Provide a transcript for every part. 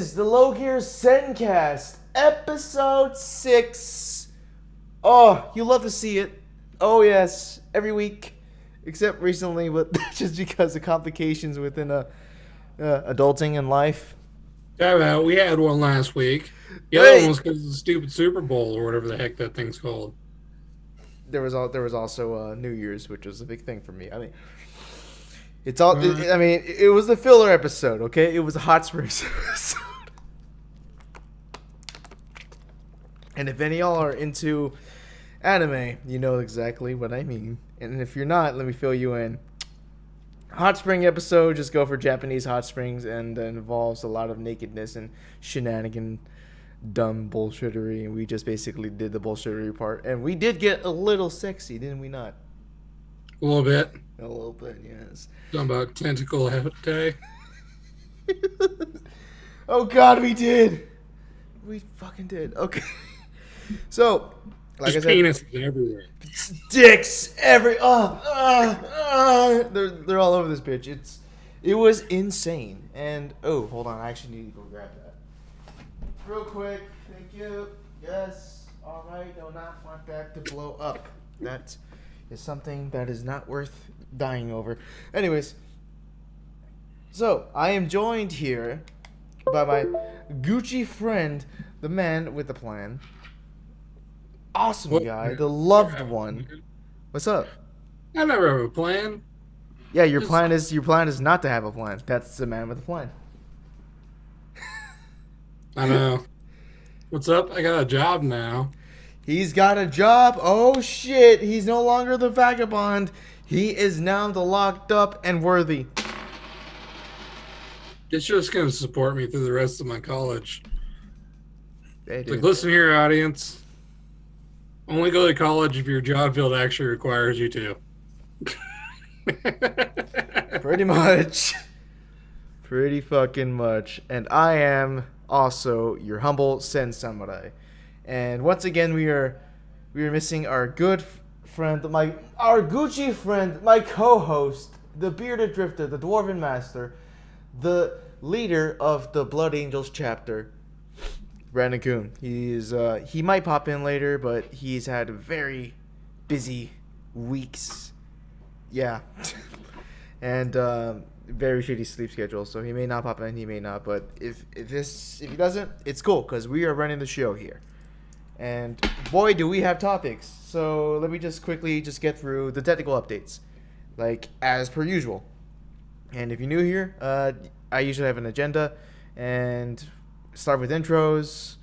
Is the Low Gear Sendcast, episode 6. Oh, you love to see it. Oh, yes, every week, except recently, but just because of complications within adulting and life. We had one last week. The other one Hey, was because of the stupid Super Bowl or whatever the heck that thing's called. there was also New Year's, which was a big thing for me. I mean, it's all. Uh, It was the filler episode. Okay, it was a hot springs episode. And if any of y'all are into anime, you know exactly what I mean. And if you're not, let me fill you in. Hot spring episode, just go for Japanese hot springs, and involves a lot of nakedness and shenanigan, dumb bullshittery. And we just basically did the bullshittery part. And we did get a little sexy, didn't we not? a little bit. A little bit, yes. Talking about tentacle day. Oh god, we did. We fucking did. Okay. So, like Just I said, penises everywhere. dicks they're all over this bitch. It was insane. And oh, hold on, I actually need to go grab that real quick. Thank you. Yes. All right. Do not want that to blow up. That is something that is not worth dying over. Anyways, so I am joined here by my Gucci friend, the man with the plan. Awesome What? guy, the loved one. What's up? I never have a plan. Yeah, your Just- plan is not to have a plan. That's the man with the plan. I know. What's up? I got a job now. He's got a job. Oh shit, he's no longer the vagabond. He is now the locked up and worthy. It's just going to support me through the rest of my college. Hey, It's like, dude. listen here, audience. Only go to college if your job field actually requires you to. Pretty much. Pretty fucking much. And I am also your humble Sen Samurai. And once again we are missing our good friend, our Gucci friend, my co-host, the bearded drifter, the dwarven master, the leader of the Blood Angels chapter, Brandon Kuhn. He might pop in later, but he's had very busy weeks. Yeah. And very shitty sleep schedule, so he may not pop in, he may not, but if he doesn't, it's cool because we are running the show here. And boy, do we have topics. So let me just quickly get through the technical updates, like as per usual. And if you're new here, I usually have an agenda and start with intros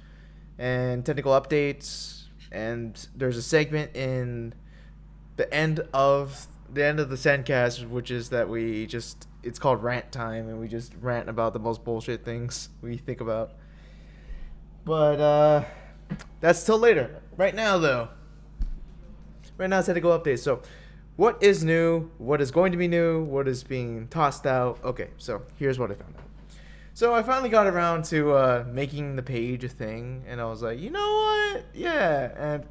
and technical updates, and there's a segment in the end of the Sendcast, which is that it's called rant time, and we just rant about the most bullshit things we think about. But that's till later. Right now, though. Right now, technical updates. So, what is new? What is going to be new? What is being tossed out? Okay, so here's what I found out. So I finally got around to making the page a thing, and I was like, you know what? Yeah,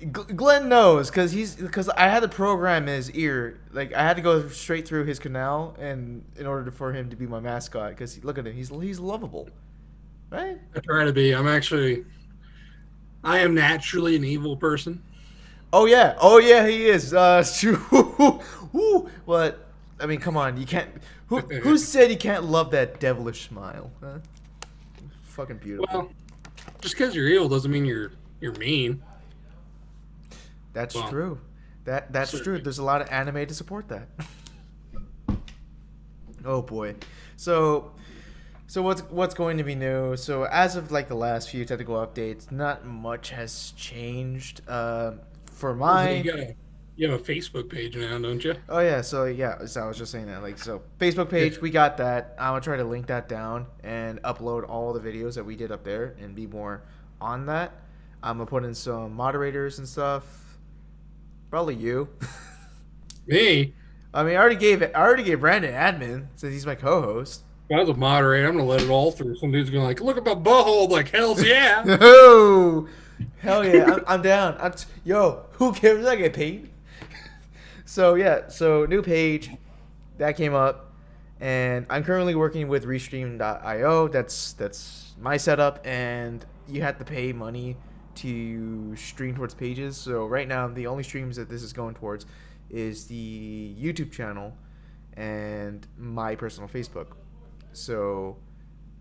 and Glenn knows because I had to program his ear. Like I had to go straight through his canal, and in order for him to be my mascot, because look at him, he's lovable, right? I try to be. I am naturally an evil person. Oh yeah, he is. It's true. Woo. But I mean, come on, you can't. Who said you can't love that devilish smile? Huh? Fucking beautiful. Well, just because you're evil doesn't mean you're mean. That's well, true. That's true. certainly. There's a lot of anime to support that. Oh boy. So what's going to be new? So as of like the last few technical updates, not much has changed. For my You have a Facebook page now, don't you? Oh yeah, so I was just saying that. Like, so Facebook page, we got that. I'm gonna try to link that down and upload all the videos that we did up there and be more on that. I'm gonna put in some moderators and stuff. Probably you. Me? I mean, I already gave Brandon admin since he's my co-host. If I was a moderator, I'm gonna let it all through. Some dude's gonna look at my butthole. I'm like, hell's yeah. Oh, hell yeah, I'm down. Yo, who cares? I get paid. So yeah, so new page that came up, And I'm currently working with Restream.io. That's my setup, and you have to pay money to stream towards pages. So right now, the only streams that this is going towards is the YouTube channel and my personal Facebook. So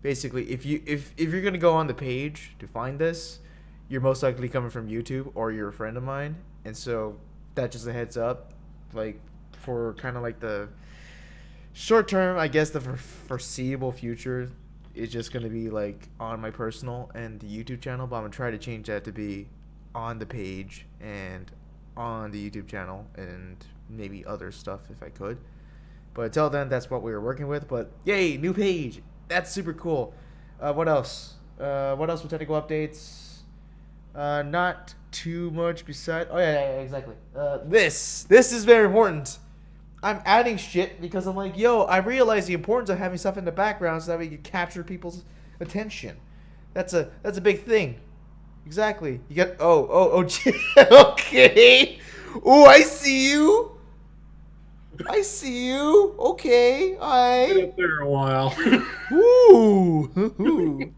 basically, if you're gonna go on the page to find this, you're most likely coming from YouTube or you're a friend of mine, and so that's just a heads up, like for kind of like the short term, I guess the foreseeable future is just gonna be like on my personal and the YouTube channel, but I'm gonna try to change that to be on the page and on the YouTube channel and maybe other stuff if I could. But until then, that's what we were working with. But yay, new page! That's super cool. What else? What else with technical updates? Not too much beside. Oh yeah, exactly. This is very important. I'm adding shit because I'm like, yo, I realize the importance of having stuff in the background so that we can capture people's attention. That's a big thing. Exactly. You got okay. Oh, I see you. Okay, Been up there a while. Ooh.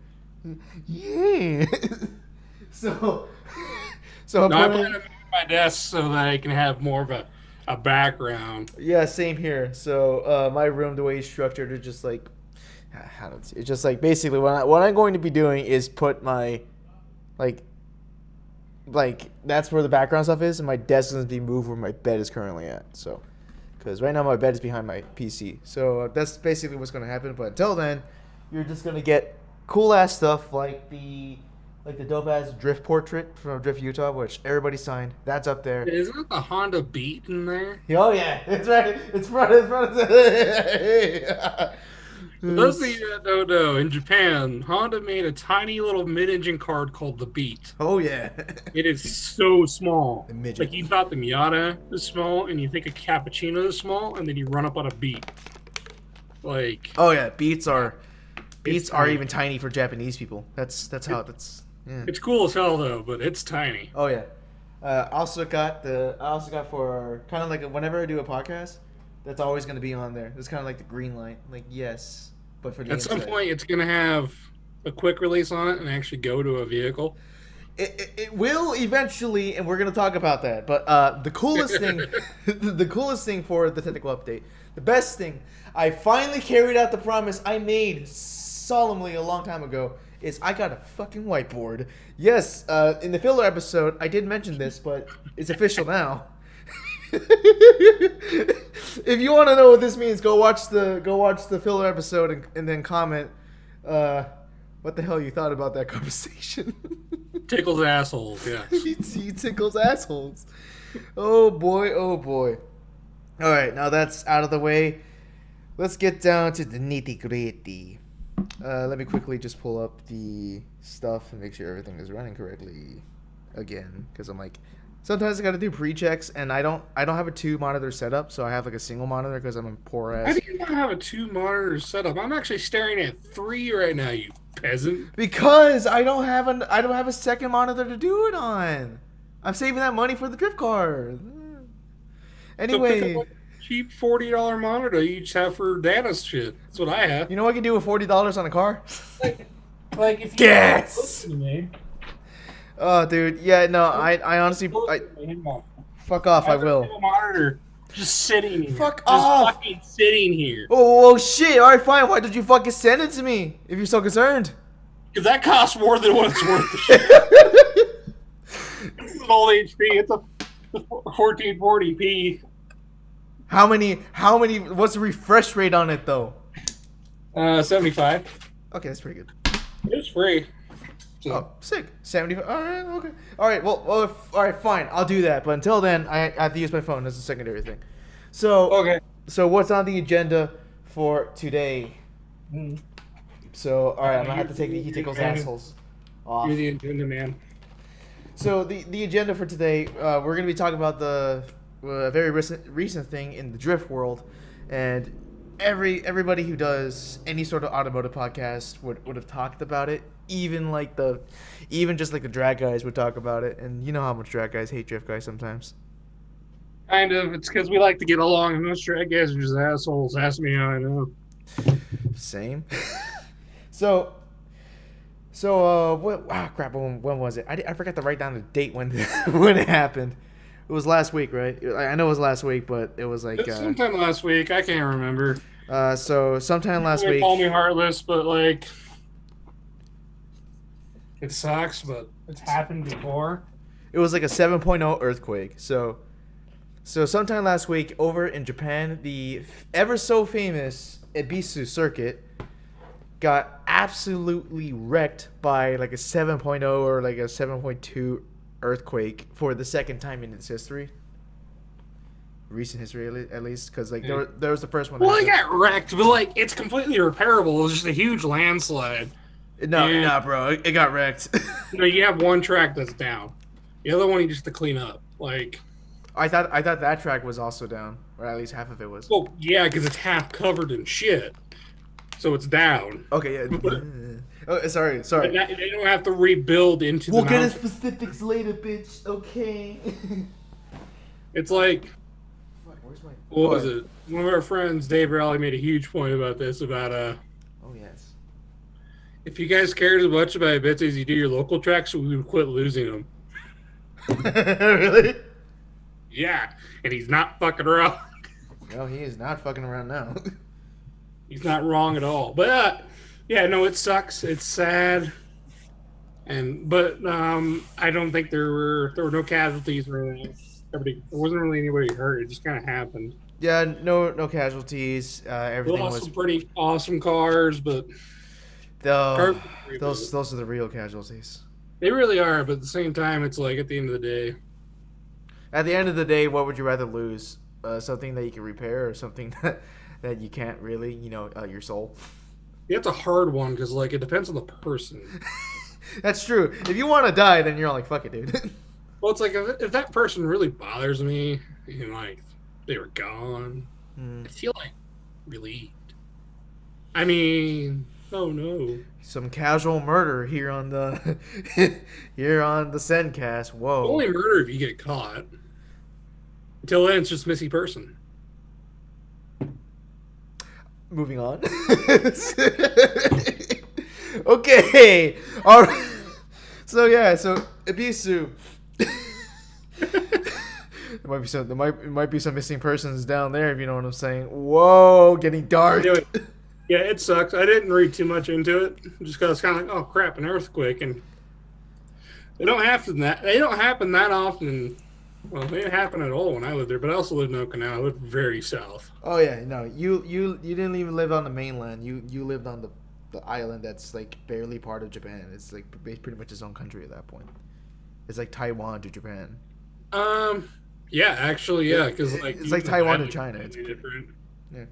Yeah. So No, I plan to move my desk so that I can have more of a background. Yeah, same here. So my room, the way it's structured, is just like it's just like basically what I'm going to be doing is put my like that's where the background stuff is, and my desk is going to be moved where my bed is currently at. So because right now my bed is behind my PC, so that's basically what's going to happen. But until then, you're just going to get cool ass stuff like the dope ass Drift portrait from Drift Utah, which everybody signed. That's up there. Isn't the Honda Beat in there? Oh yeah, it's right. It's front. For those of you that don't know, in Japan, Honda made a tiny little mid-engine card called the Beat. Oh yeah. It is so small. The midget. Like you thought the Miata is small, and you think a cappuccino is small, and then you run up on a Beat. Like. Oh yeah, Beats are tiny. even tiny for Japanese people. That's how that's. Yeah. It's cool as hell though, but it's tiny. Oh yeah. I also got for kind of like whenever I do a podcast, that's always going to be on there. It's kind of like the green light, like yes, but for the At some inside. point, it's gonna have a quick release on it and actually go to a vehicle. It will eventually, and we're going to talk about that. But the coolest thing, the coolest thing for the technical update, the best thing, I finally carried out the promise I made solemnly a long time ago. Is I got a fucking whiteboard. Yes, in the filler episode, I did mention this, but it's official now. If you want to know what this means, go watch the filler episode and then comment what the hell you thought about that conversation. Tickles assholes, yeah. He tickles assholes. Oh boy. All right, now that's out of the way. Let's get down to the nitty gritty. Let me quickly just pull up the stuff and make sure everything is running correctly again, because I'm like, sometimes I gotta do pre-checks, and I don't have a 2-monitor setup, so I have like a single monitor because I'm a poor ass. How do you not have a 2-monitor setup? I'm actually staring at 3 right now, you peasant. Because I don't have a second monitor to do it on. I'm saving that money for the drift card. Anyway. So pick up like a cheap $40 monitor you just have for data's shit. That's what I have. You know what I can do with $40 on a car? Like if you Guess! Oh, dude. Yeah, no, I honestly... fuck off, I will. A monitor just sitting here. Fuck just off! fucking sitting here. Oh, shit. Alright, fine. Why did you fucking send it to me if you're so concerned? Because that costs more than what it's worth to shit. This is an old HP. It's a 1440p. How many, what's the refresh rate on it, though? 75. Okay, that's pretty good. It's free. So. Oh, sick. 75. All right, okay. All right, well, all right, fine. I'll do that. But until then, I have to use my phone as a secondary thing. So, okay. So what's on the agenda for today? So, all right, I'm going to have to take the He Tickles Assholes off. You're the agenda man. So, the agenda for today, we're going to be talking about the very recent thing in the drift world. And everybody who does any sort of automotive podcast would have talked about it. Even just like the drag guys would talk about it, and you know how much drag guys hate drift guys sometimes. Kind of. It's because we like to get along, and those drag guys are just assholes. Ask me how I know. Same. so what? Wow, crap. When was it? I forgot to write down the date when when it happened. It was last week, right? I know it was last week, but it was like sometime last week. I can't remember. So sometime last They week. call me heartless, but like, it sucks. But it's happened before. It was like a 7.0 earthquake. So sometime last week over in Japan, the ever so famous Ibisu circuit got absolutely wrecked by like a 7.0 or like a 7.2 earthquake for the second time in its history. Recent history, at least, because like there was the first one. Well, it got wrecked, but like it's completely repairable. It was just a huge landslide. No, bro, it got wrecked. You have one track that's down. The other one you just have to clean up. Like, I thought that track was also down, or at least half of it was. Well, yeah, because it's half covered in shit, so it's down. Okay, yeah. Oh, sorry. They don't have to rebuild into. We'll get into specifics later, bitch. Okay. It's like, where's my? What was it? One of our friends, Dave Raleigh, made a huge point about this. About Oh yes. If you guys cared as much about bits as you do your local tracks, we would quit losing them. Really? Yeah, and he's not fucking around. No, he is not fucking around now. He's not wrong at all. But yeah, no, it sucks. It's sad. But I don't think there were no casualties or anything. There wasn't really anybody hurt. It just kind of happened. Yeah, no casualties. Everything was some pretty awesome cars, but those are the real casualties. They really are, but at the same time, it's like at the end of the day. At the end of the day, what would you rather lose? Something that you can repair, or something that you can't really, your soul? Yeah, it's a hard one because like it depends on the person. That's true. If you want to die, then you're like, fuck it, dude. Well, it's like if that person really bothers me, like they were gone, I feel like relieved. I mean, oh no. Some casual murder here on the Sendcast. Whoa. Only murder if you get caught. Until then, it's just missing person. Moving on. Okay. All right. So Ibisu. There might be some missing persons down there, if you know what I'm saying. Whoa, getting dark. Yeah, it sucks. I didn't read too much into it, just because it's kind of like, oh crap, an earthquake, and they don't happen that often. Well, they didn't happen at all when I lived there, but I also lived in Okinawa. I lived very south. Oh yeah, no, you didn't even live on the mainland. You lived on the island that's like barely part of Japan. It's like pretty much its own country at that point. It's like Taiwan to Japan. Yeah, actually, yeah, because like it's like Taiwan to China. It's different. Yeah.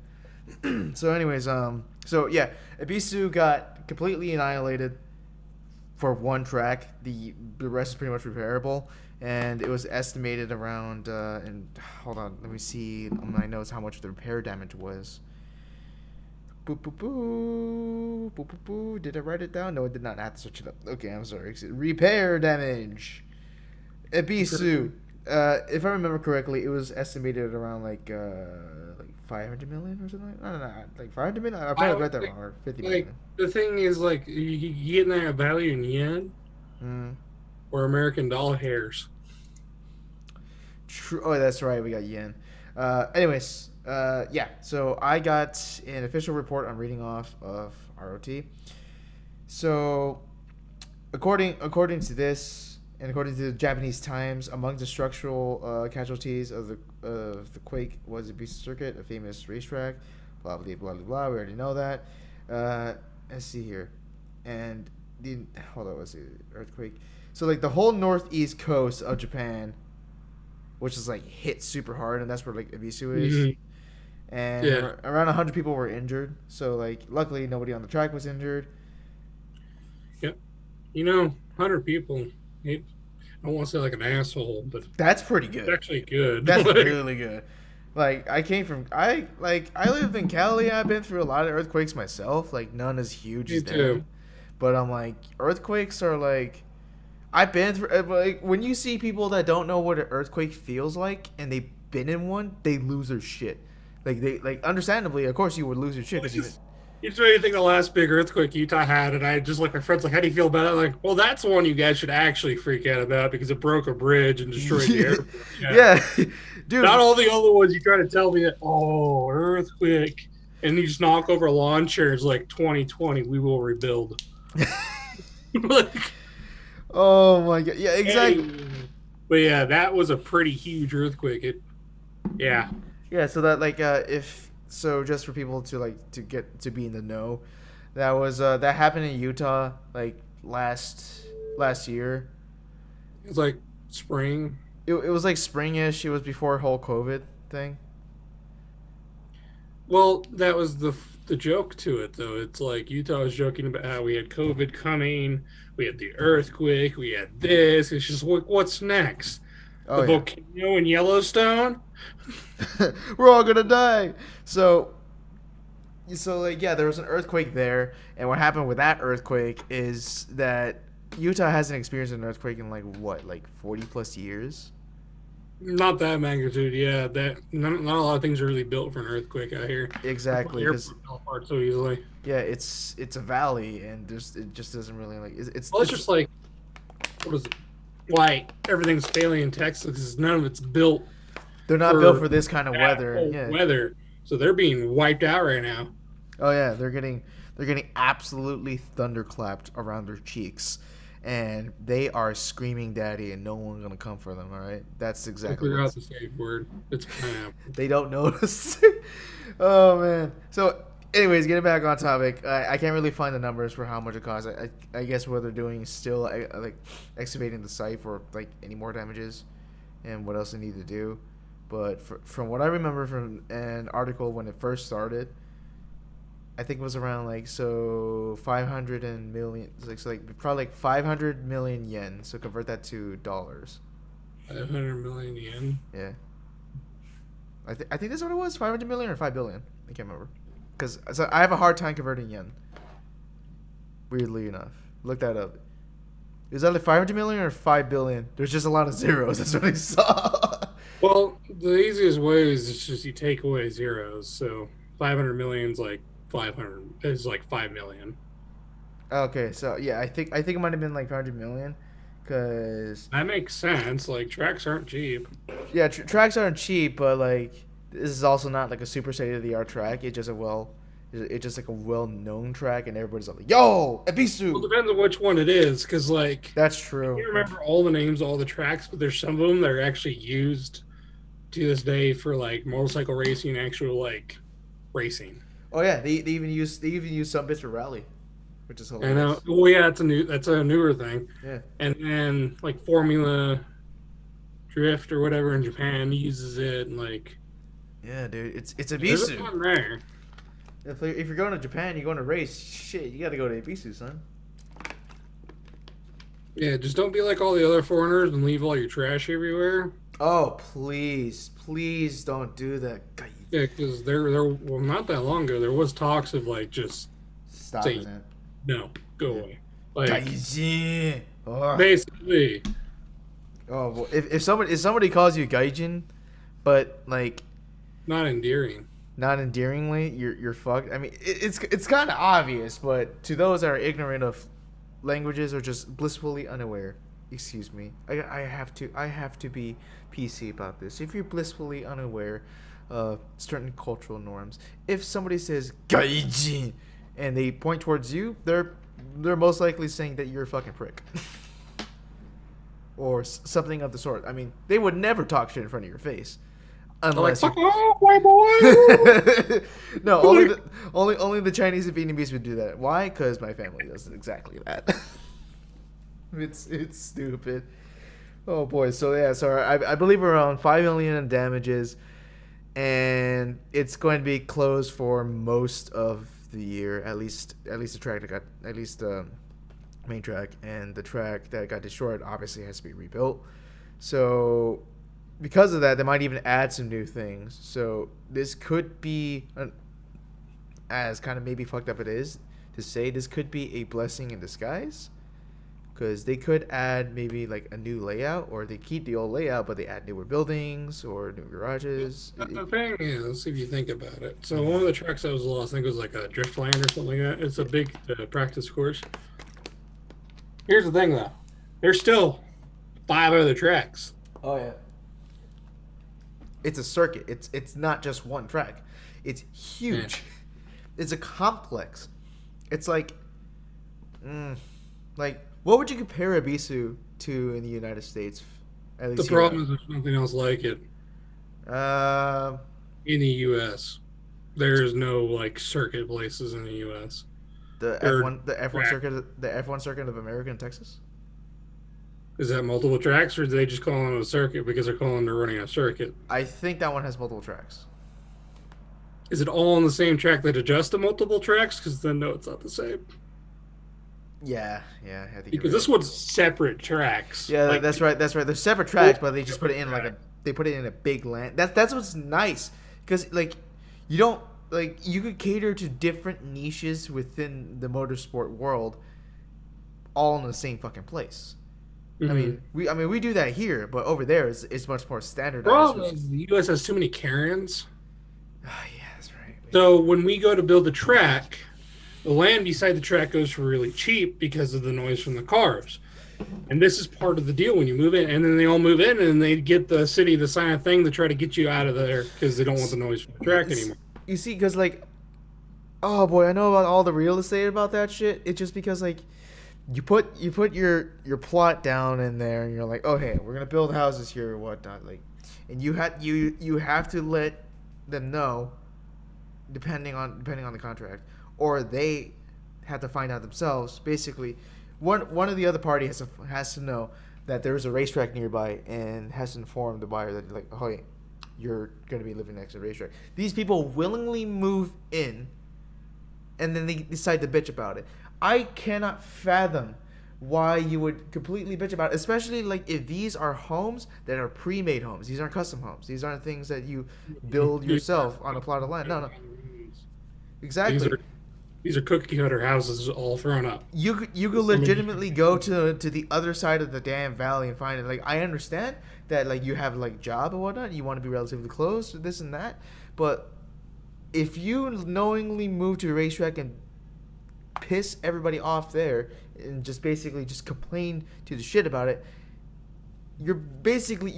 So, anyways, Ibisu got completely annihilated for one track. The rest is pretty much repairable, and it was estimated around. And hold on, let me see on my notes how much the repair damage was. Boop boop boo, boop boop boo. Did I write it down? No, I did not. I have to search it up. Okay, I'm sorry. Repair damage. Ibisu. If I remember correctly, it was estimated around like 500 million or something. I don't know, like 500 million. I probably got that wrong. Or 50 million. The thing is, like, you get that value in yen or American dollar hairs. True. Oh, that's right. We got yen. Anyways, yeah. So I got an official report I'm reading off of ROT. So, according to this. And according to the Japanese Times, among the structural casualties of the quake was the Ibisu Circuit, a famous racetrack. Blah blah blah blah blah. We already know that. Let's see here, and what's the earthquake? So like the whole northeast coast of Japan, which is like hit super hard, and that's where like Ibisu is. And around 100 people were injured. So like, luckily nobody on the track was injured. Yep, 100 people. I don't want to say like an asshole, but that's pretty good. It's actually good. That's really good. Like I lived in Cali. I've been through a lot of earthquakes myself. Like none as huge as them. But I'm like, earthquakes are like, I've been through. Like when you see people that don't know what an earthquake feels like and they've been in one, they lose their shit. Like they understandably, of course, you would lose your shit. You just made me think the last big earthquake Utah had, and I just like my friends like, how do you feel about it? I'm like, well, that's one you guys should actually freak out about because it broke a bridge and destroyed the airport. Yeah. Yeah, dude. Not all the other ones you try to tell me that, oh, earthquake, and you just knock over lawn chairs like 2020, we will rebuild. Like, Oh my god. Yeah, exactly. hey. But yeah, that was a pretty huge earthquake. Yeah. Yeah, so that like if so just for people to like to get to be in the know, that was that happened in Utah like last year. It's like spring. It was like springish. It was before whole COVID thing. Well, that was the joke to it, though. It's like Utah was joking about how we had COVID coming, we had the earthquake, we had this. It's just what's next? Oh The yeah. volcano in Yellowstone? We're all gonna die. So like yeah, there was an earthquake there, and what happened with that earthquake is that Utah hasn't experienced an earthquake in like what, like 40 plus years. Not that magnitude, yeah. That not a lot of things are really built for an earthquake out here. That's why Exactly, because airports fell apart so easily. yeah, it's a valley, and it just doesn't really like Well, it's just like what is it? Why everything's failing in Texas is none of it's built they're not for built for this kind of that weather. cold Yeah. weather. So they're being wiped out right now. Oh yeah, they're getting absolutely thunderclapped around their cheeks, and they are screaming daddy, and no one's gonna come for them. All right, that's I exactly figure what out the safe word. It's pineapple. they don't notice. Oh man. So, anyways, getting back on topic, I can't really find the numbers for how much it costs. I guess what they're doing is still like excavating the site for like any more damages, and what else they need to do. But from what I remember from an article when it first started, I think it was around like so 500 and million, like so like probably like 500 million yen. So convert that to dollars. 500 million yen. Yeah. I think that's what it was, 500 million or 5 billion. I can't remember. Because so I have a hard time converting yen. Weirdly enough. Look that up. Is that like 500 million or 5 billion? There's just a lot of zeros. That's what I saw. Well, the easiest way is it's just you take away zeros. So 500 million is like 500 is like 5 million. Okay, so yeah, I think it might have been like 500 million. Because That makes sense. Like tracks aren't cheap. yeah, tracks aren't cheap, but like this is also not like a super state of the art track. It's just like a well known track, and everybody's like, "Yo, Well, ebisu." it depends on which one it is, because like That's I true. can't remember all the names, of all the tracks, but there's some of them that are actually used to this day for like motorcycle racing, actual like racing. Oh yeah, they even use some bits for rally, which is I hilarious. know. Well, yeah, that's a newer thing. Yeah. And then like Formula Drift or whatever in Japan uses it, and like Yeah, dude, it's there's a Ibisu. ton there. If you're going to Japan, you're going to race. Shit, you got to go to Ibisu, son. Yeah, just don't be like all the other foreigners and leave all your trash everywhere. Oh please, please don't do that. God, Yeah, because there well not that long ago there was talks of like just stopping say that. no, go away. Like Gaijin. Oh, basically, oh well, if somebody calls you Gaijin, but like not endearing. not endearingly, you're fucked. I mean, it's kind of obvious, but to those that are ignorant of languages or just blissfully unaware, excuse me, I have to be PC about this. If you're blissfully unaware of certain cultural norms, if somebody says gaijin and they point towards you, they're most likely saying that you're a fucking prick. Or something of the sort. I mean, they would never talk shit in front of your face. Like Unless fuck off, white boy. no, only the Chinese and Vietnamese would do that. Why? Because my family does exactly that. it's stupid. Oh boy. So yeah. So I believe around 5 million in damages, and it's going to be closed for most of the year. At least the track that got main track, and the track that got destroyed obviously has to be rebuilt. So because of that, they might even add some new things. So this could be, as kind of maybe fucked up it is to say, this could be a blessing in disguise. Because they could add maybe like a new layout, or they keep the old layout but they add newer buildings or new garages. The thing is, if you think about it, so one of the tracks that was lost, I think it was like a Driftland or something like that. It's a big practice course. Here's the thing, though. There's still 5 other tracks. Oh yeah. It's a circuit. It's not just one track. It's huge. Yeah. It's a complex. It's like, what would you compare Ibisu to in the United States? At least the problem is there's nothing else like it. In the U.S., there's no like circuit places in the U.S. The F1 circuit of America and Texas. Is that multiple tracks, or do they just call it a circuit because they're calling they're running a circuit? I think that one has multiple tracks. Is it all on the same track that adjusts to multiple tracks? Because then no, it's not the same. Yeah. I think because this one's separate tracks. Yeah, like, that's right. They're separate tracks, but they just put it in they put it in a big land. That's what's nice, because like you don't you could cater to different niches within the motorsport world, all in the same fucking place. Mm-hmm. I mean we do that here, but over there it's much more standardized. The problem is the U.S. has too many Karens. Oh yeah, that's right. So when we go to build a track, the land beside the track goes for really cheap because of the noise from the cars. And this is part of the deal when you move in. And then they all move in and they get the city to sign a thing to try to get you out of there because they don't want the noise from the track anymore. You see, because oh boy, I know about all the real estate about that shit. It's just because you put your plot down in there and you're like, oh hey, we're gonna build houses here or whatnot. And you have to let them know, depending on the contract. Or they have to find out themselves. Basically, one of the other party has to know that there's a racetrack nearby and has to inform the buyer that oh, hey, you're going to be living next to the racetrack. These people willingly move in, and then they decide to bitch about it. I cannot fathom why you would completely bitch about it, especially if these are homes that are pre-made homes. These aren't custom homes. These aren't things that you build yourself on a plot of land. No. Exactly. These are cookie cutter houses all thrown up. You could legitimately go to the other side of the damn valley and find it. I understand that you have job or whatnot, you want to be relatively close to this and that, but if you knowingly move to a racetrack and piss everybody off there and just basically just complain to the shit about it, you're basically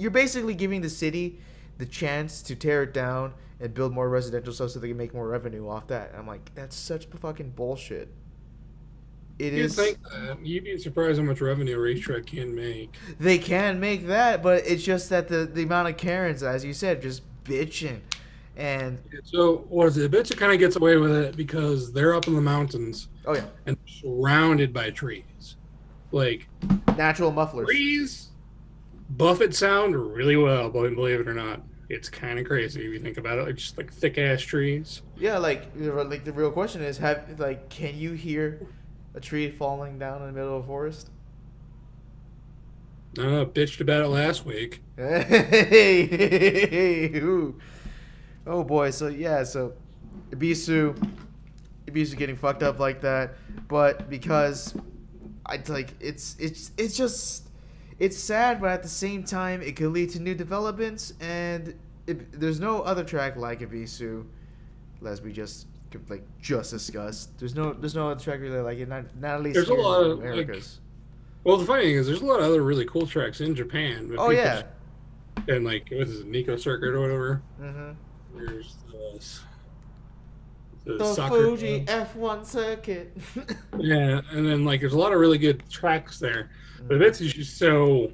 giving the city the chance to tear it down and build more residential stuff so they can make more revenue off that. I'm like, that's such fucking bullshit. You'd think that. You'd be surprised how much revenue a racetrack can make. They can make that, but it's just that the amount of Karens, as you said, just bitching. And so what is it? Ibisu kind of gets away with it because they're up in the mountains. Oh yeah. And surrounded by trees. Natural mufflers. Trees buffet sound really well, believe it or not. It's kind of crazy if you think about it. Just thick ass trees. Yeah, the real question is, can you hear a tree falling down in the middle of a forest? No, I bitched about it last week. Hey, oh boy. So Ibisu getting fucked up like that, but because it's sad, but at the same time, it could lead to new developments, and there's no other track like Ibisu, as we just discussed. There's no other track really like it. Not at least there's here a lot in of Americas. Well, the funny thing is, there's a lot of other really cool tracks in Japan. Oh yeah. And what is it, Nico Circuit or whatever. Mm-hmm. There's the Fuji F1 circuit. Yeah, and then there's a lot of really good tracks there. But it's just so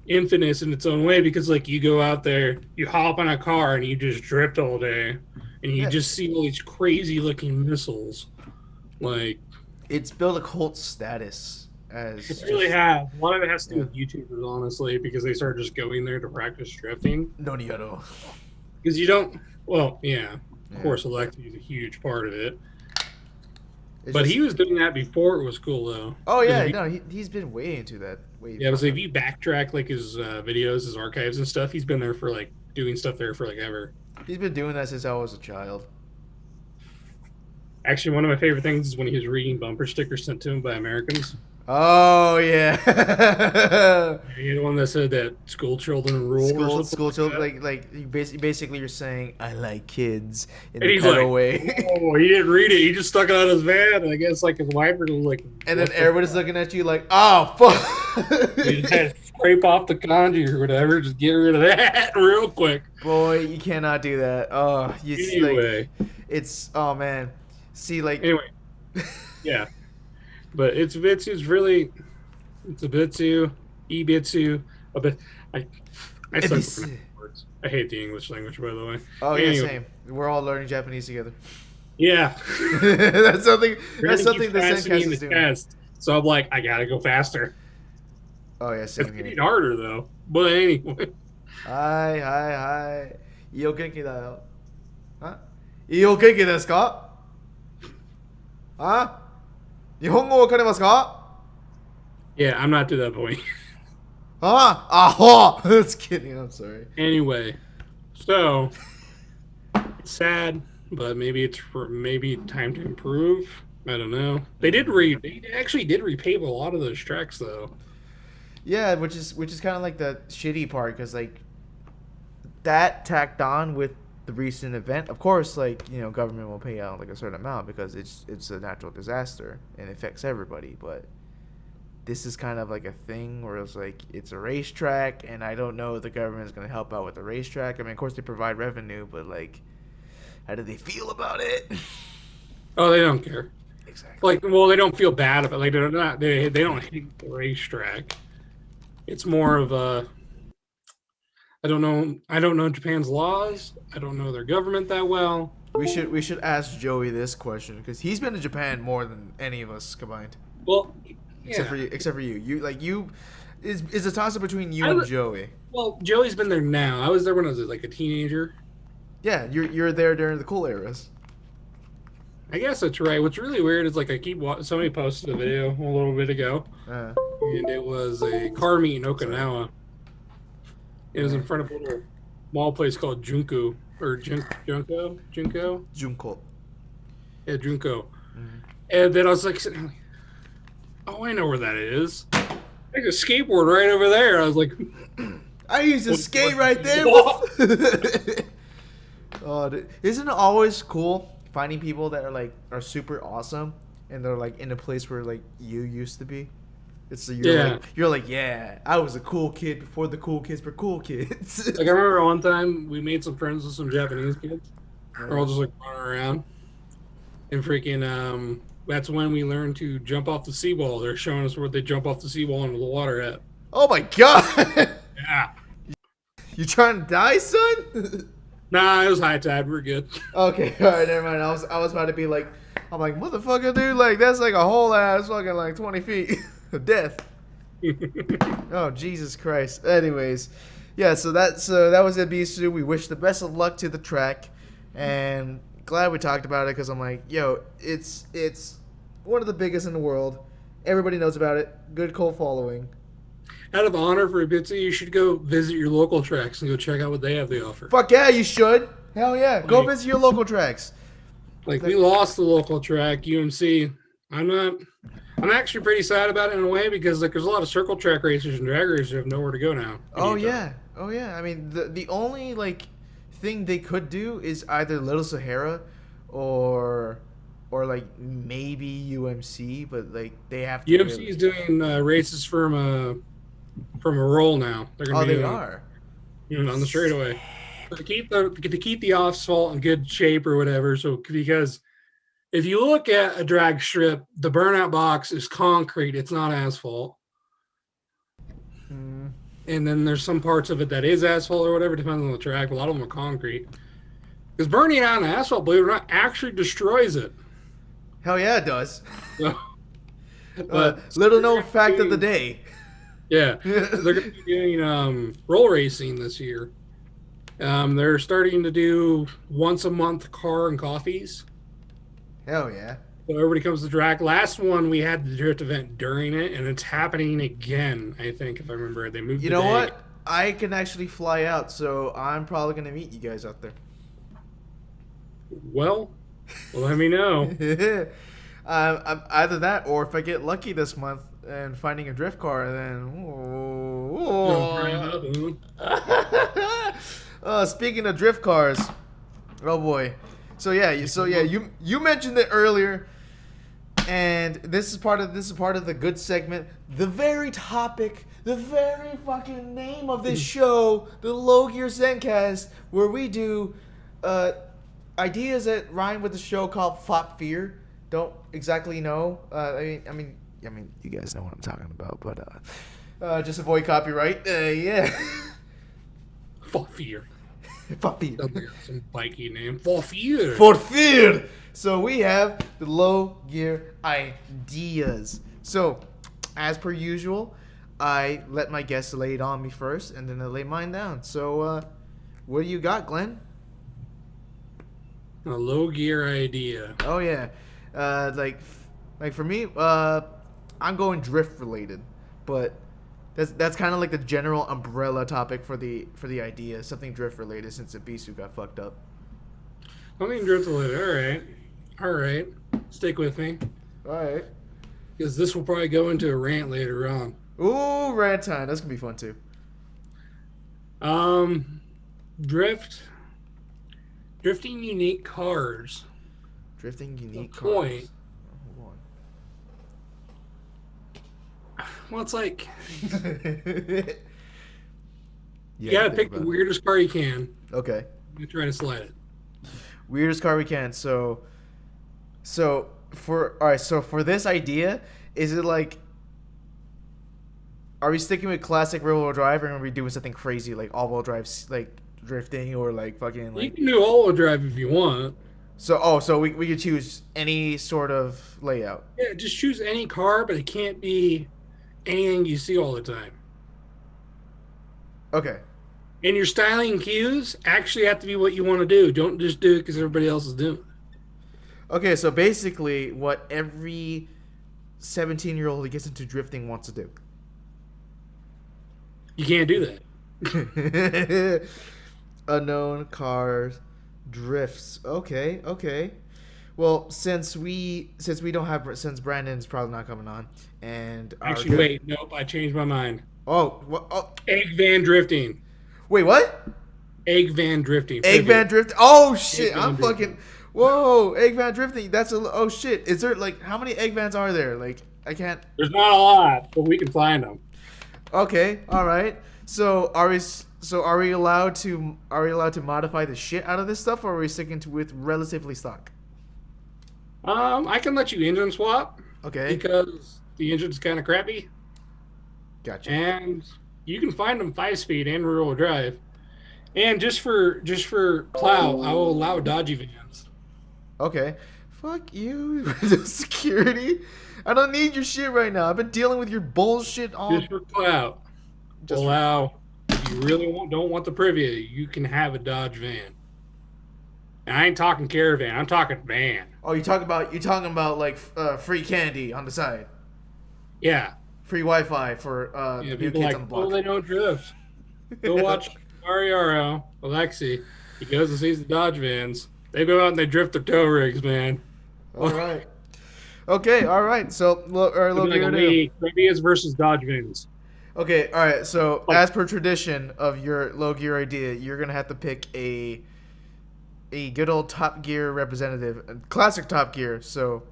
infamous in its own way because you go out there, you hop on a car and you just drift all day, and you just see all these crazy looking missiles. It's built a cult status. It really has. A lot of it has to do with YouTubers, honestly, because they started just going there to practice drifting. No Niodo. Because you don't. Well, yeah. Of course, Alexi is a huge part of it. But he was doing that before it was cool, though. Oh yeah, he's been way into that. Yeah, but if you backtrack his videos, his archives and stuff, he's been there for doing stuff there for ever. He's been doing that since I was a child. Actually, one of my favorite things is when he was reading bumper stickers sent to him by Americans. Oh yeah. You're the one that said that school children rule or something School like children, that. like you basically you're saying I like kids in And the he's pedal like, way. oh, he didn't read it. He just stuck it out his van. And I guess like his wife was like, And then what the everybody's fuck? looking at you like, oh fuck. You just had to scrape off the kanji or whatever. Just get rid of that real quick. Boy, you cannot do that. Oh, Anyway, it's oh man. See, like, anyway, yeah. But it's really it's Ibisu, Ibisu, a bit. I I suck at Ebisu. pronouncing words. I hate the English language, by the way. Oh yeah, Anyway, same. We're all learning Japanese together. yeah. that's something. That's Brandon something keeps the passing me Sendcast in is the doing. test, so I'm like, I gotta go faster. Oh yeah, It's same getting here. harder though. But anyway, はいはいはい。いいお元気だよ。あいいお元気ですかあ日本語わかりますか yeah, I'm not to that point. ああほ Just kidding, I'm sorry. Anyway, so it's sad, but maybe maybe time to improve. I don't know. They actually did repave a lot of those tracks though. Yeah, which is kind of like the shitty part because like that tacked on with the recent event. Of course, like government will pay out like a certain amount because it's a natural disaster and it affects everybody. But this is kind of like a thing where it's like it's a racetrack, and I don't know if the government is going to help out with the racetrack. I mean, of course they provide revenue, but like, how do they feel about it? Oh, they don't care. Exactly. Like, well, they don't feel bad about like they're not they don't hate the racetrack. It's more of a I don't know Japan's laws. I don't know their government that well. We should ask Joey this question because he's been to Japan more than any of us combined. Well, Except for you. You is a toss up between you I and w- Joey. Well, Joey's been there now. I was there when I was like a teenager. Yeah, you're there during the cool eras. I guess that's right. What's really weird is like I keep somebody posted a video a little bit ago, and it was a car meet in Okinawa. It was in front of a little mall place called Junko or Junko. Junko. Yeah, Junko. And then I was like, sitting there, like, oh, I know where that is. There's a skateboard right over there. I was like, I used to skate right there. Oh, dude. Isn't it always cool finding people that are super awesome and they're like in a place where like you used to be? It's you're like yeah, I was a cool kid before the cool kids were cool kids. like I remember one time we made some friends with some Japanese kids. We're all just like running around, and freaking that's when we learned to jump off the seawall. They're showing us where they jump off the seawall into the water at. Oh my god! Yeah. You trying to die, son? Nah, it was high tide. We're good. Okay, all right, never mind. I was about to be like, I'm like motherfucker, dude. Like that's like a whole ass fucking like 20 feet of death. Oh Jesus Christ. Anyways, yeah. So that was Ibisu. We wish the best of luck to the track, and glad we talked about it because I'm like, yo, it's one of the biggest in the world. Everybody knows about it. Good cult following. Out of honor for Ibisu, you should go visit your local tracks and go check out what they have to offer. Fuck yeah, you should. Hell yeah, go visit your local tracks. Like we lost the local track, UMC. I'm actually pretty sad about it in a way because like there's a lot of circle track racers and drag racers who have nowhere to go now. Oh yeah. I mean, the only like thing they could do is either Little Sahara or like maybe UMC, but like they have to. UMC is doing races from a roll now. They're gonna be they are. On the straightaway. To keep the asphalt in good shape or whatever. So because if you look at a drag strip, the burnout box is concrete. It's not asphalt. And then there's some parts of it that is asphalt or whatever, depends on the track. A lot of them are concrete. Because burning out an asphalt, believe it or not, actually destroys it. Hell yeah, it does. But little known fact of the day. Yeah, they're going to be doing roll racing this year. They're starting to do once a month car and coffees. Hell yeah. So everybody comes to drag. Last one, we had the drift event during it, and it's happening again, I think, if I remember. They moved the day. What? I can actually fly out, so I'm probably going to meet you guys out there. Well, let me know. I'm either that, or if I get lucky this month and finding a drift car, then. Speaking of drift cars, oh boy. So yeah, you mentioned it earlier, and this is part of the good segment, the very topic, the very fucking name of this show, the Low Gear Sendcast, where we do ideas that rhyme with the show called Flop Fear. Don't exactly know. I mean, you guys know what I'm talking about, but just avoid copyright. Yeah. Fuck fear. Fuck fear. Some bikey name. For fear. For fear. So we have the Low Gear ideas. So, as per usual, I let my guests lay it on me first, and then I lay mine down. So, what do you got, Glenn? A low gear idea. Oh yeah. Like for me, I'm going drift related, but that's kind of like the general umbrella topic for the idea, something drift related, since Ibisu got fucked up. Something drift related. All right. Stick with me. All right. Because this will probably go into a rant later on. Ooh, rant time. That's gonna be fun too. Drifting unique cars. Drifting unique The cars. point. Oh, hold Well, it's like on. you gotta pick the weirdest car you can. Okay. You try to slide it. Weirdest car we can. So for this idea, is it like, are we sticking with classic rear-wheel drive, or are we doing something crazy like all-wheel drive, like drifting, or like fucking like? You can do all-wheel drive if you want. So we could choose any sort of layout. Yeah, just choose any car, but it can't be anything you see all the time. Okay. And your styling cues actually have to be what you want to do. Don't just do it because everybody else is doing it. Okay, so basically what every 17-year-old who gets into drifting wants to do. You can't do that. Unknown cars, drifts. Okay. Well, since Brandon's probably not coming on, and Actually, wait, nope, I changed my mind. Oh, what? Oh, Eggman Drifting. wait, what? Eggman Drifting. Eggman Drift. Oh shit! Eggman I'm Drifting. fucking. Whoa, Eggman Drifting. That's a. Oh shit! Is there like how many Eggmans are there? Like I can't. There's not a lot, but we can find them. Okay, all right. So are we allowed to modify the shit out of this stuff, or are we sticking with relatively stock? I can let you engine swap Okay, because the engine's kind of crappy, gotcha. and you can find them 5-speed and rear-wheel drive. And just for clout, I will allow dodgy vans. Okay, fuck you, security. I don't need your shit right now. I've been dealing with your bullshit all. Just for clout, Just allow. If you really don't want the privy, you can have a Dodge van. And I ain't talking caravan. I'm talking van. Oh, you're talking about like free candy on the side, Yeah. free Wi-Fi for the new People kids like, on the block. oh, they don't drift. Go watch Ariaro, Alexi. He goes and sees the Dodge vans. They go out and they drift their tow rigs, man. All right. Okay, all right. So, look, all right, It'll look be like here. Privias versus Dodge vans. Okay, all right. So, as per tradition of your low gear idea, you're gonna have to pick a good old Top Gear representative, a classic Top Gear. So,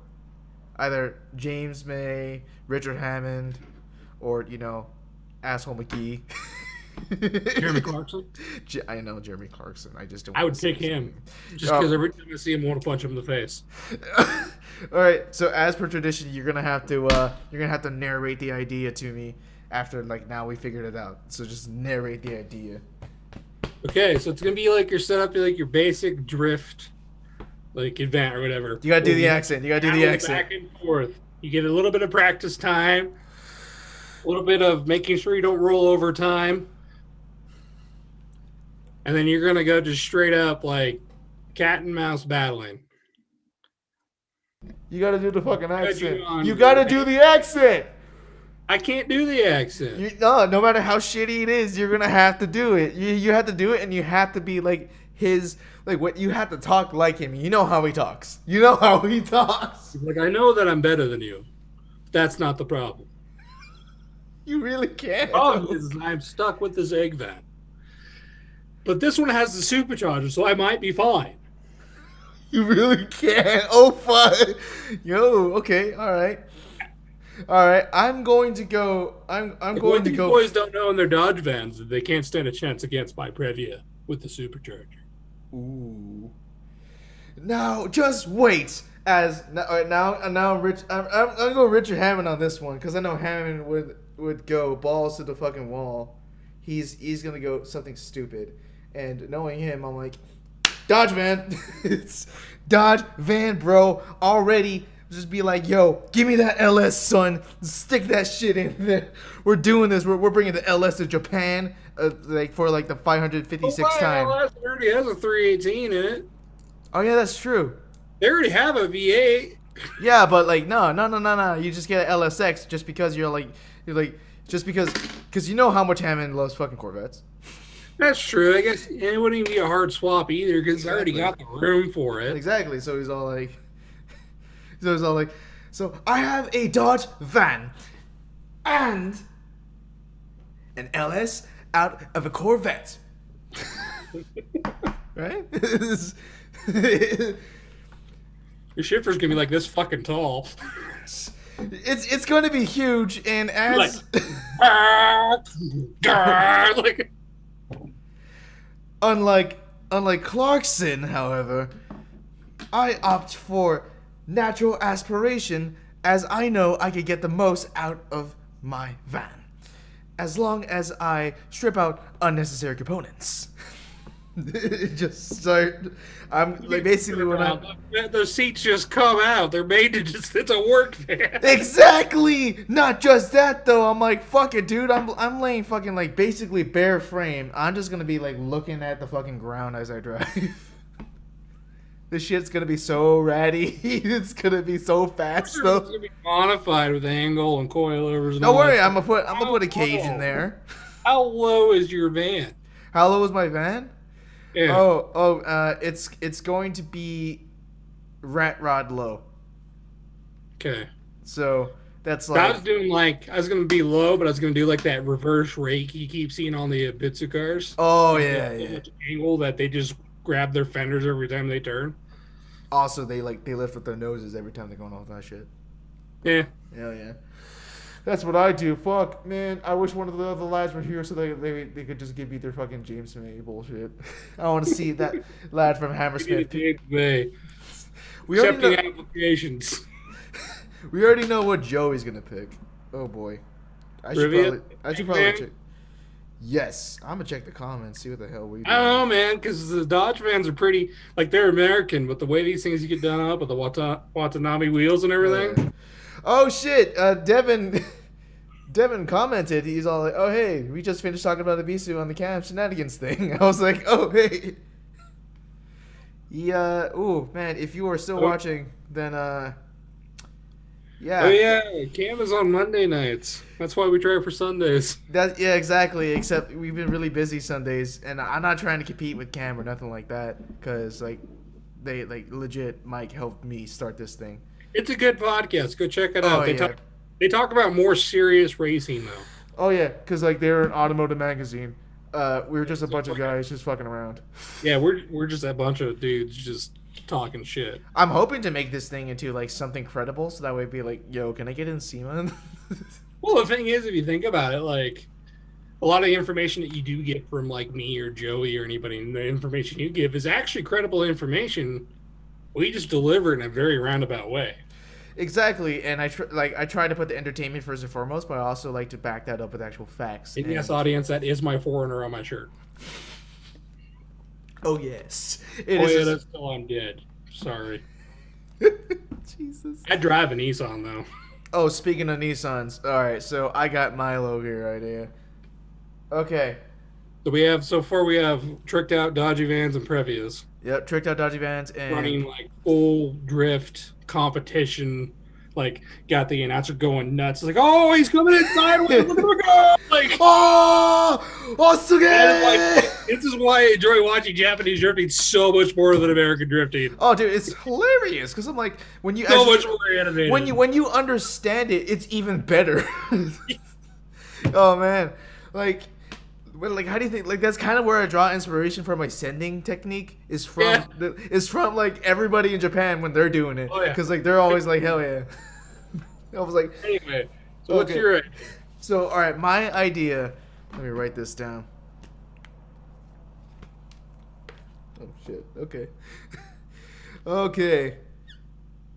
either James May, Richard Hammond, or asshole McGee. Jeremy Clarkson. I know Jeremy Clarkson. I just don't. I would wanna say pick his him name. just because every time I see him, I want to punch him in the face. All right. So as per tradition, you're gonna have to narrate the idea to me after now we figured it out. So just narrate the idea. Okay, so it's gonna be like your setup, like your basic drift, like event or whatever. You gotta do the accent. Back and forth. You get a little bit of practice time, a little bit of making sure you don't roll over time, and then you're gonna go just straight up like cat and mouse battling. You gotta do the fucking accent. on- You gotta do the accent. I can't do the accent. No matter how shitty it is, you're gonna have to do it. You have to do it, and you have to be like his like what you have to talk like him. You know how he talks. You know how he talks. Like, I know that I'm better than you. That's not the problem. You really can't. The problem is I'm stuck with this egg van. But this one has the supercharger, so I might be fine. You really can't. Oh fuck. Yo, okay, alright. Alright, I'm going to go What these boys don't know in their Dodge vans that they can't stand a chance against my Previa with the supercharger. Ooh. Now, just wait. Now, Rich, I'm gonna go Richard Hammond on this one because I know Hammond would go balls to the fucking wall. He's gonna go something stupid, and knowing him, I'm like, Dodge van, it's Dodge van, bro. Already, just be like, yo, give me that LS, son. Stick that shit in there. We're doing this. We're bringing the LS to Japan, for the 556th time. LS already has a 318 in it. Oh yeah, that's true. They already have a V8. Yeah, but no. You just get an LSX just because because you know how much Hammond loves fucking Corvettes. That's true. I guess it wouldn't even be a hard swap either because I already got the room for it. Exactly. So he's all like, so I have a Dodge van and an LS out of a Corvette. Right? Your shifter's gonna be like this fucking tall. It's going to be huge, and as like unlike Clarkson, however, I opt for natural aspiration, as I know I could get the most out of my van, as long as I strip out unnecessary components. Just start. I'm like basically when the seats just come out. They're made to it's a work van. Exactly. Not just that though. I'm like, fuck it, dude. I'm laying fucking like basically bare frame. I'm just gonna be like looking at the fucking ground as I drive. This shit's gonna be so ratty. It's gonna be so fast though. It's gonna be modified with angle and coilovers. Don't worry, I'm gonna put a cage in there. How low is your van? How low is my van? Yeah. It's going to be rat rod low. Okay. So that's like I was gonna be low, but I was gonna do like that reverse rake you keep seeing on the Ibisu cars. Oh yeah. Angle that they just grab their fenders every time they turn. Also, they lift with their noses every time they're going off that shit. Yeah. Hell yeah. That's what I do. Fuck, man. I wish one of the other lads were here so they could just give me their fucking James May bullshit. I want to see that lad from Hammersmith. We already know, applications. we already know what Joey's gonna pick. Oh boy. I should probably check. Yes, I'm gonna check the comments, see what the hell we do. I don't know, man, because the Dodge vans are pretty, like, they're American, but the way these things get done up with the Watanabe wheels and everything. Oh shit! Devin commented. He's all like, "Oh hey, we just finished talking about Ibisu on the Cam Shenanigans thing." I was like, "Oh hey." Yeah. Ooh man, if you are still watching, then yeah. Oh yeah, Cam is on Monday nights. That's why we try for Sundays. Yeah, exactly. Except we've been really busy Sundays, and I'm not trying to compete with Cam or nothing like that, because like they legit Mike helped me start this thing. It's a good podcast. Go check it out. Oh, They talk about more serious racing though. Oh yeah, because like they're an automotive magazine. We were just a bunch of guys just fucking around. Yeah, we're just a bunch of dudes just talking shit. I'm hoping to make this thing into like something credible, so that way it'd be like, yo, can I get in SEMA? Well, the thing is, if you think about it, like a lot of the information that you do get from like me or Joey or anybody, and the information you give is actually credible information. We just deliver it in a very roundabout way. Exactly, and I try to put the entertainment first and foremost, but I also like to back that up with actual facts. And yes, audience, that is my Foreigner on my shirt. Oh yes, that's still I'm dead. Sorry. Jesus. I drive a Nissan though. Oh, speaking of Nissans, all right. So I got Milo here right here. Okay. So far we have tricked out Dodgy vans and Previas. Yep, tricked out Dodgy vans and running like full drift competition. Like got the announcer going nuts. Like, oh, he's coming in sideways. Look at him go! Like, oh, so good. This is why I enjoy watching Japanese drifting so much more than American drifting. Oh, dude, it's hilarious because I'm like, when you So actually, much more animated. when you understand it, it's even better. Oh man, like, how do you think? Like, that's kind of where I draw inspiration for my sending technique. Is from like everybody in Japan when they're doing it. Oh, yeah. Because like they're always like, hell yeah. I was like, Anyway, so what's your idea? So all right, my idea. Let me write this down. Oh shit. Okay. Okay.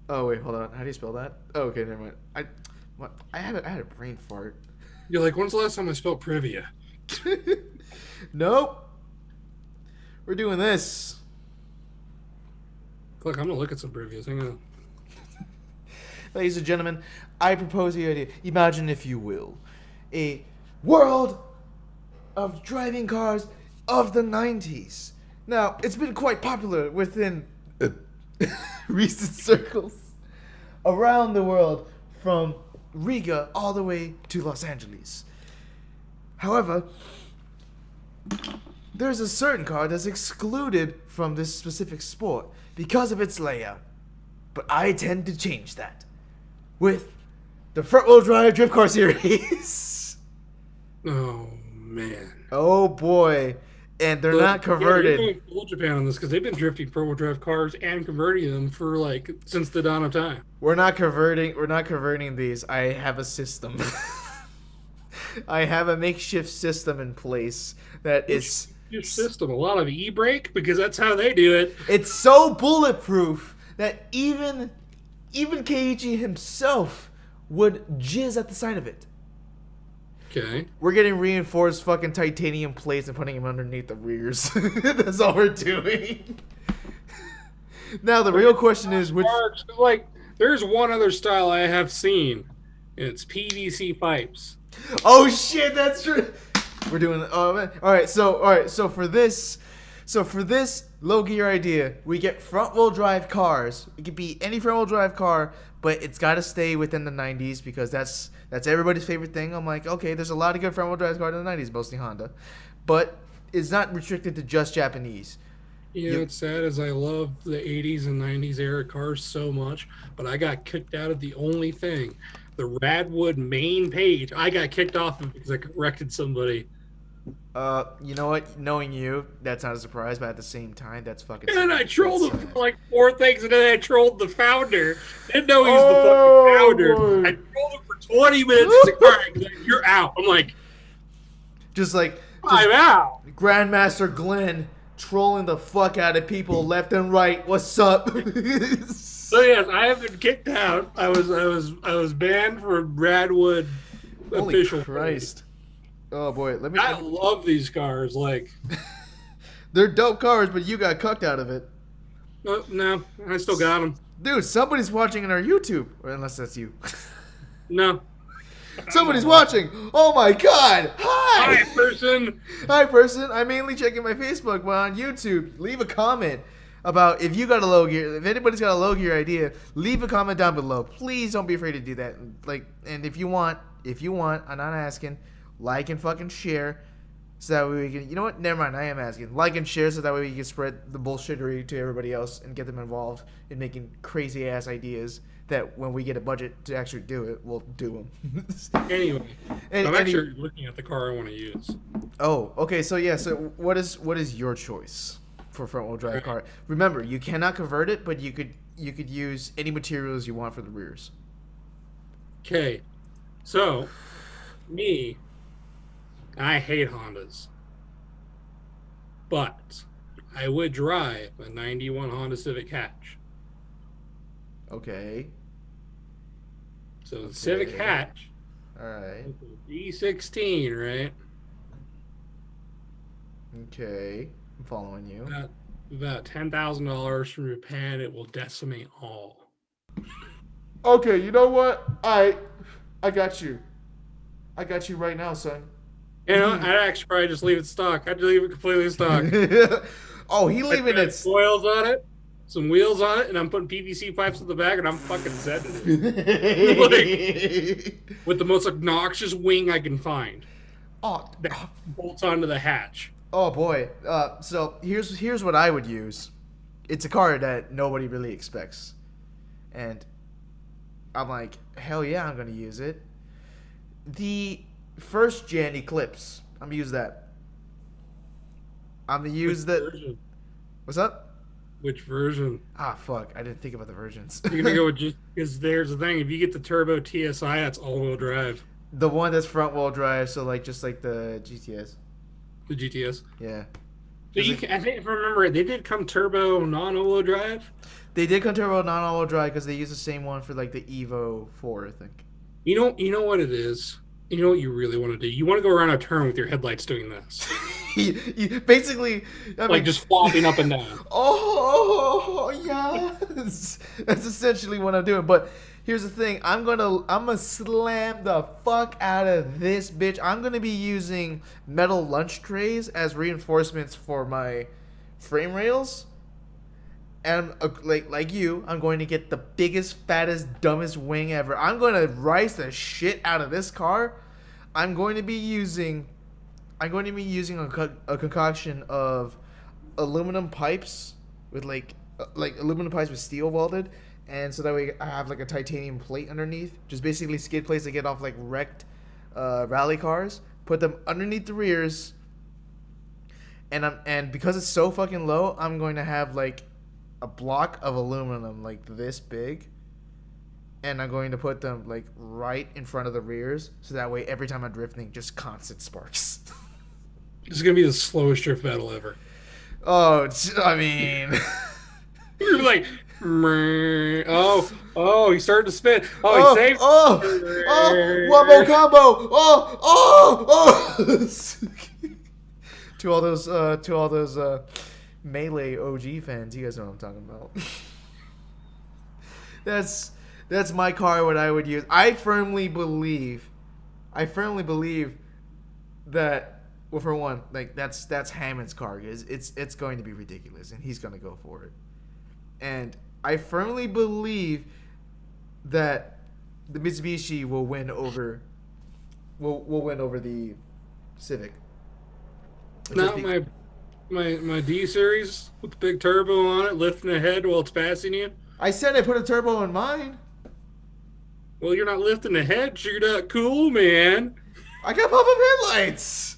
Oh wait, hold on. How do you spell that? Oh, okay, never mind. I had a brain fart. You're like, when's the last time I spelled Privia? Nope. We're doing this. Look, I'm gonna look at some Privias. Hang on. Ladies and gentlemen, I propose the idea. Imagine, if you will, a world of driving cars of the 90s. Now, it's been quite popular within recent circles around the world, from Riga all the way to Los Angeles. However, there's a certain car that's excluded from this specific sport because of its layout. But I tend to change that with the front-wheel drive drift car series. Oh man. Oh boy. And they're not converted. You're going full Japan on this because they've been drifting front-wheel drive cars and converting them for like since the dawn of time. We're not converting these. I have a system. I have a makeshift system in place that is your system. A lot of e-brake because that's how they do it. It's so bulletproof that even Keiichi himself would jizz at the sight of it. Okay. We're getting reinforced fucking titanium plates and putting them underneath the rears. That's all we're doing. Now the real question is which. Like, there's one other style I have seen, and it's PVC pipes. Oh shit, that's true. We're doing. Oh man. All right. So for this low gear idea, we get front wheel drive cars. It could be any front wheel drive car, but it's got to stay within the 90s because that's everybody's favorite thing. I'm like, okay, there's a lot of good front wheel drive cars in the 90s, mostly Honda, but it's not restricted to just Japanese. You know, it's sad as I love the 80s and 90s era cars so much, but I got kicked out of the only thing, the Radwood main page. I got kicked off of because I corrected somebody. You know what? Knowing you, that's not a surprise, but at the same time, that's fucking. And I trolled him for like 4 things, and then I trolled the founder. Didn't know he was the fucking founder. Boy. I trolled him for 20 minutes. He's like, all right, you're out. I'm like, I'm out. Grandmaster Glenn trolling the fuck out of people left and right. What's up? So yes, I have been kicked out. I was banned for Radwood official. Holy Christ. Oh boy, I love these cars. Like, they're dope cars, but you got cucked out of it. No, I still got them. Dude, somebody's watching on our YouTube, or unless that's you. No, somebody's watching. Oh my God! Hi, person. Hi, person. I'm mainly checking my Facebook, but on YouTube, leave a comment about if you got a low gear. If anybody's got a low gear idea, leave a comment down below. Please don't be afraid to do that. And if you want, I'm not asking. Like and fucking share, so that way we can. You know what? Never mind. I am asking. Like and share, so that way we can spread the bullshittery to everybody else and get them involved in making crazy ass ideas. That when we get a budget to actually do it, we'll do them. Anyway, I'm actually looking at the car I want to use. Oh, okay. So yeah. So what is your choice for front wheel drive car? Remember, you cannot convert it, but you could use any materials you want for the rears. Okay, so me. I hate Hondas, but I would drive a 91 Honda Civic Hatch. Okay. So the Civic Hatch. All right. E16, right? Okay. I'm following you. About $10,000 from Japan, it will decimate all. Okay, you know what? I got you. I got you right now, son. You know, I'd actually probably just leave it stock. I'd leave it completely stock. Oh, he leaving it. Foils on it, some wheels on it, and I'm putting PVC pipes in the back, and I'm fucking sending it. Like, with the most obnoxious wing I can find. Oh, that bolts onto the hatch. Oh boy. So here's what I would use. It's a car that nobody really expects, and I'm like, hell yeah, I'm gonna use it. The first gen Eclipse. I'm gonna use that. I'm gonna use Which that. version? What's up? Which version? Ah, fuck. I didn't think about the versions. You're gonna go with just because there's the thing. If you get the turbo TSI, that's all-wheel drive. The one that's front wheel drive, so like just like the GTS. The GTS. Yeah. So I think if I remember it, they did come turbo non-all-wheel drive. They did come turbo non-all-wheel drive because they use the same one for like the Evo 4, I think. You know what it is. You know what you really want to do. You want to go around a turn with your headlights doing this, Basically, I mean, like just flopping up and down. Oh yes, that's essentially what I'm doing. But here's the thing: I'm gonna slam the fuck out of this bitch. I'm gonna be using metal lunch trays as reinforcements for my frame rails. And like you, I'm going to get the biggest, fattest, dumbest wing ever. I'm going to rice the shit out of this car. I'm going to be using a concoction of aluminum pipes with like aluminum pipes with steel welded, and so that way I have like a titanium plate underneath, just basically skid plates that get off like wrecked rally cars. Put them underneath the rears, and because it's so fucking low, I'm going to have like a block of aluminum like this big, and I'm going to put them like right in front of the rears, so that way every time I'm drifting, just constant sparks. This is gonna be the slowest drift battle ever. Oh, I mean, You're like, oh, he started to spin. Oh, he saved. One more combo. To all those Melee OG fans, you guys know what I'm talking about. That's my car. What I would use. I firmly believe that. Well, for one, like that's Hammond's car. It's going to be ridiculous, and he's going to go for it. And I firmly believe that the Mitsubishi will win over the Civic. Not my D series with the big turbo on it, lifting ahead while it's passing you. I said I put a turbo in mine. Well, you're not lifting ahead. You're not cool, man. I got pop-up headlights.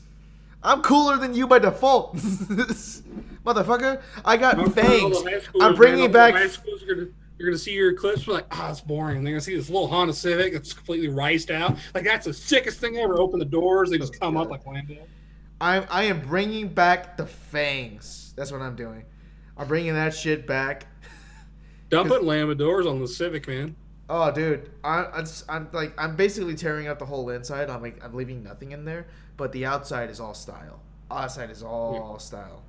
I'm cooler than you by default, motherfucker. I got fangs. I'm bringing back. You're gonna see your Eclipse. You're like, it's boring. They're gonna see this little Honda Civic that's completely riced out. Like that's the sickest thing ever. Open the doors, they just come up like Landau. I am bringing back the fangs. That's what I'm doing. I'm bringing that shit back. Don't put Lambda doors on the Civic, man. Oh, dude, I'm basically tearing out the whole inside. I'm leaving nothing in there, but the outside is all style. Outside is all style.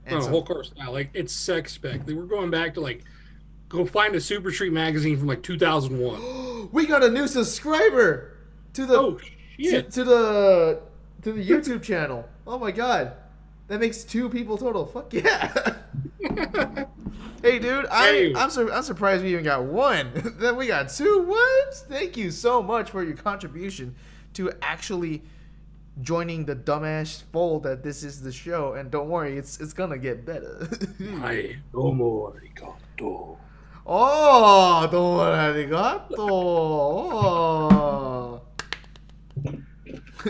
And whole car style, like it's sex spec. We're going back to like, go find a Super Street magazine from like 2001. We got a new subscriber to the to the YouTube channel. Oh my god, that makes 2 people total. Fuck yeah. Hey, dude, I'm surprised we even got 1. Then we got 2. What? Thank you so much for your contribution to actually joining the dumbass fold that this is the show. And don't worry, it's gonna get better. Hi, domo arigato. Oh, domo arigato. Oh.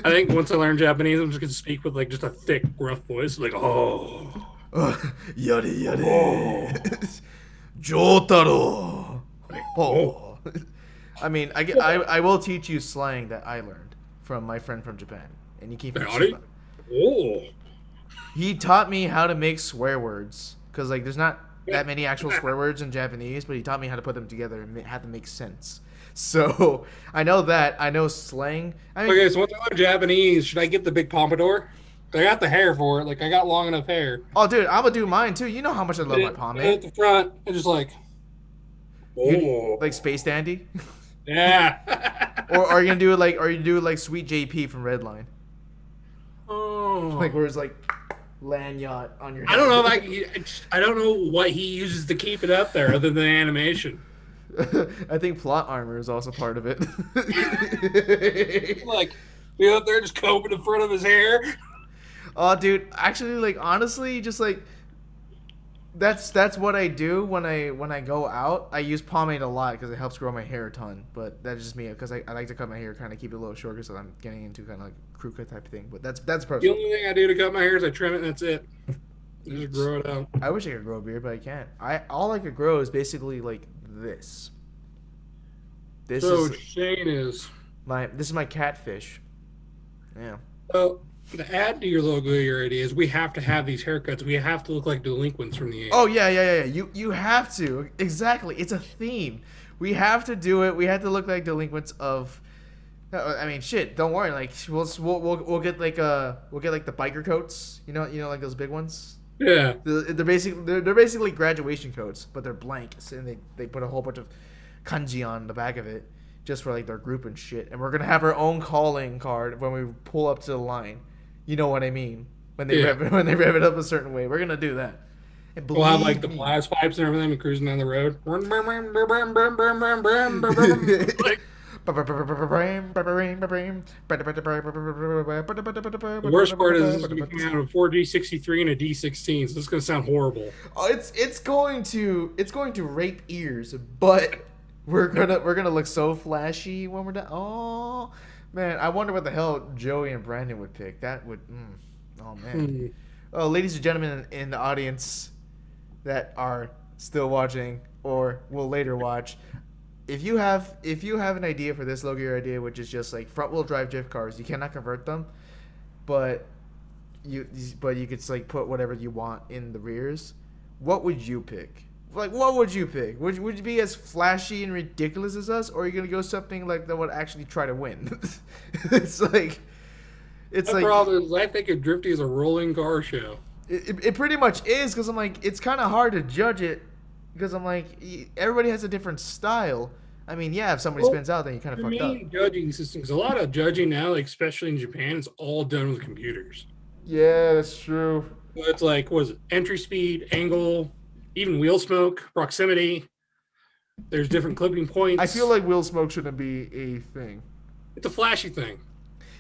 I think once I learn Japanese, I'm just gonna speak with like just a thick, gruff voice, like yari yari, Jotaro. Oh. I mean, I will teach you slang that I learned from my friend from Japan, and he came from Chiba. Oh. He taught me how to make swear words, because like there's not that many actual swear words in Japanese, but he taught me how to put them together and have them make sense. So I know that. I know slang. Okay, so once I learn Japanese, should I get the big pompadour? I got the hair for it. Like, I got long enough hair. Oh, dude, I'm gonna do mine too. You know how much I love my pomade. At the front, and just like, like Space Dandy. Yeah. Or are you gonna do it like? Are you do it like Sweet JP from Redline? Oh. Like where it's like land yacht on your head. I don't know if I don't know what he uses to keep it up there other than animation. I think plot armor is also part of it. Like, you up there just combing the front of his hair. Oh, dude, actually, like honestly, just like that's what I do when I go out. I use pomade a lot because it helps grow my hair a ton. But that's just me because I like to cut my hair, kind of keep it a little short because I'm getting into kind of like crew cut type of thing. But that's The personal. only thing I do to cut my hair is I trim it and that's it. I just grow it out. I wish I could grow a beard, but I can't. I all I could grow is basically like this. This So is Shane is. this is my catfish. Yeah. So to add to your logo, your idea is we have to have these haircuts. We have to look like delinquents from the 80s. Oh yeah. You have to exactly. It's a theme. We have to do it. We have to look like delinquents of. I mean, shit. Don't worry. Like we'll get like the biker coats. You know like those big ones. Yeah. They're basically graduation coats, but they're blank, and they put a whole bunch of kanji on the back of it just for like their group and shit. And we're gonna have our own calling card when we pull up to the line. You know what I mean? When they rev it up a certain way, we're gonna do that. And We'll have like the blast pipes and everything and cruising down the road. Like, the worst part is this is coming out of a 4G63 and a D16, so it's gonna sound horrible. Oh, it's going to rape ears, but we're gonna look so flashy when we're done. Oh man, I wonder what the hell Joey and Brandon would pick. That would, oh man. Oh, ladies and gentlemen in the audience that are still watching or will later watch, if you have an idea for this logo, your idea, which is just like front wheel drive drift cars, you cannot convert them, but you could like put whatever you want in the rears. What would you pick? Like, what would you pick? Would you be as flashy and ridiculous as us, or are you gonna go something like that would actually try to win? It's like, it's The like problem is I think of Drifty as a rolling car show. it pretty much is, because I'm like, it's kind of hard to judge it because I'm like, everybody has a different style. I mean, yeah, if somebody spins out, then you kind of The fucked up. main judging systems, a lot of judging now, like especially in Japan, is all done with computers. Yeah, that's true. So it's like, what is it? Entry speed, angle, even wheel smoke, proximity. There's different clipping points. I feel like wheel smoke shouldn't be a thing. It's a flashy thing.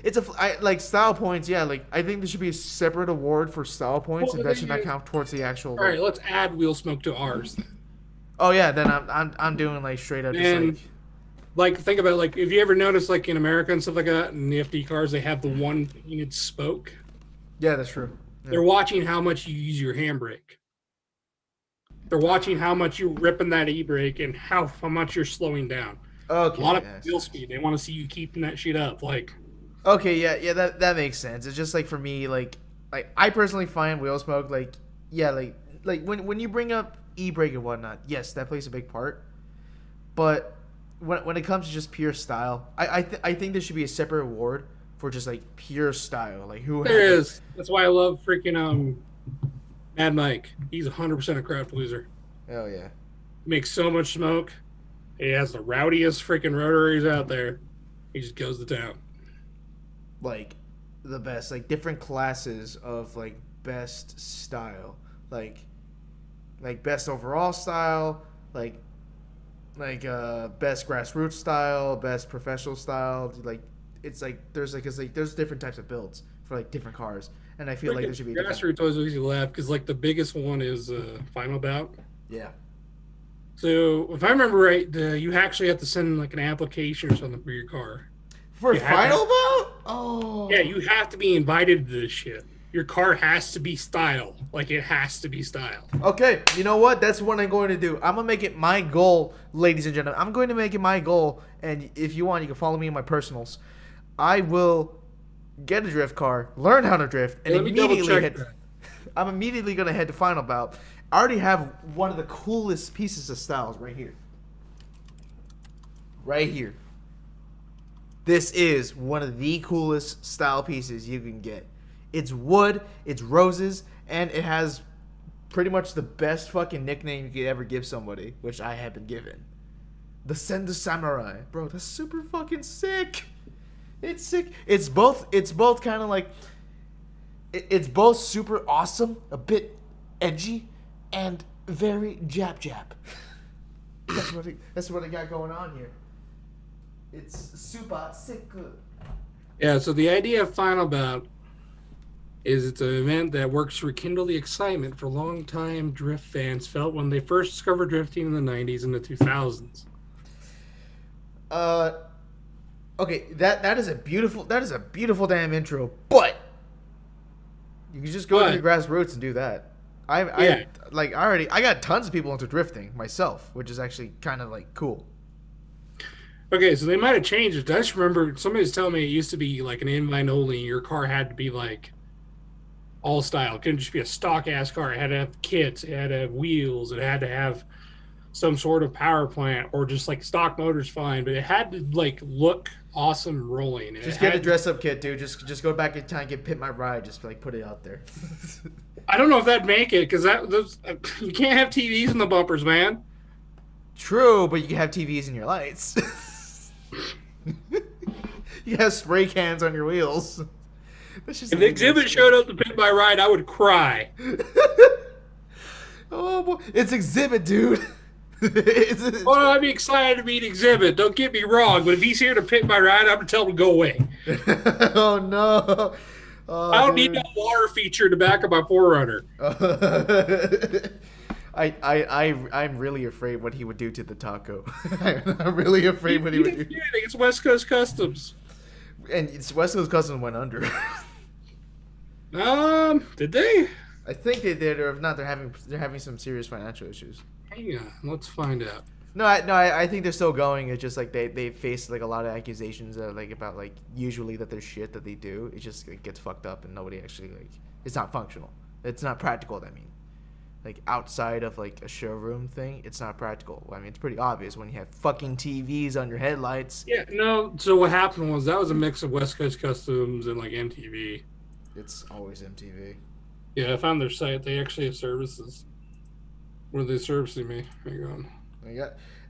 It's like style points. Yeah, like I think there should be a separate award for style points, Well, and that should not count towards the actual. All right, let's add wheel smoke to ours. Then. Oh yeah, then I'm doing like straight up just And like think about like if you ever notice like in America and stuff like that, in the FD cars they have the one painted spoke. yeah, that's true. Yeah. They're watching how much you use your handbrake. They're watching how much you're ripping that e-brake and how much you're slowing down. Okay. A lot of wheel speed. They want to see you keeping that shit up. Like, okay, yeah, that makes sense. It's just like for me, like I personally find wheel smoke like when you bring up e-brake and whatnot, yes, that plays a big part. But when it comes to just pure style, I think there should be a separate award for just like pure style, like who there is. That's why I love freaking Mad Mike. He's 100% a crowd pleaser. Oh yeah. He makes so much smoke. He has the rowdiest freaking rotaries out there. He just goes to town. Like the best, like different classes of like best style, like best overall style, like best grassroots style, best professional style. Like it's like there's different types of builds for like different cars, and I feel like there should be a grassroots always makes you laugh because like the biggest one is Final Bout. Yeah. So if I remember right, you actually have to send like an application or something for your car. For Final Bout? Oh. Yeah, you have to be invited to this shit. Your car has to be style. Like, it has to be style. Okay, you know what? That's what I'm going to do. I'm going to make it my goal, ladies and gentlemen. I'm going to make it my goal, and if you want, you can follow me in my personals. I will get a drift car, learn how to drift, and I'm immediately going to head to Final Bout. I already have one of the coolest pieces of styles right here. Right here. This is one of the coolest style pieces you can get. It's wood, it's roses, and it has pretty much the best fucking nickname you could ever give somebody, which I have been given. The Senda Samurai. Bro, that's super fucking sick. It's sick. It's both kind of like, it's both super awesome, a bit edgy, and very jab. That's what I got going on here. It's super sick. Yeah, so the idea of Final Bout is it's an event that works to rekindle the excitement for longtime drift fans felt when they first discovered drifting in the 90s and the 2000s. Okay, that is a beautiful damn intro, but you can just go to the grassroots and do that. I got tons of people into drifting myself, which is actually kind of like cool. Okay, so they might have changed it. I just remember somebody was telling me it used to be like an invite only. Your car had to be like all style. It couldn't just be a stock ass car. It had to have kits. It had to have wheels. It had to have some sort of power plant, or just like stock motors, fine. But it had to like look awesome rolling. Just get a dress up kit, dude. Just go back in time, get Pit My Ride. Just like put it out there. I don't know if that'd make it because you can't have TVs in the bumpers, man. True, but you can have TVs in your lights. You have spray cans on your wheels. If the exhibit showed up to Pit My Ride, I would cry. Oh boy, it's exhibit, dude. Well, I'd be excited to meet exhibit. Don't get me wrong, but if he's here to Pit My Ride, I'm gonna tell him to go away. Oh no. Oh, I don't need no water feature in the back of my 4Runner. I'm really afraid what he would do to the taco. I'm really afraid what he would do. It's West Coast Customs. And it's West Coast Customs went under. Did they? I think they did, or if not, they're having some serious financial issues. Hang on, let's find out. I think they're still going. It's just like they face like a lot of accusations like about like usually that there's shit that they do. It just gets fucked up and nobody actually like it's not functional. It's not practical. I mean, like outside of like a showroom thing, it's not practical. I mean, it's pretty obvious when you have fucking TVs on your headlights. Yeah, no. So what happened was that was a mix of West Coast Customs and like MTV. It's always MTV. Yeah, I found their site. They actually have services. What are they servicing me? Hang on.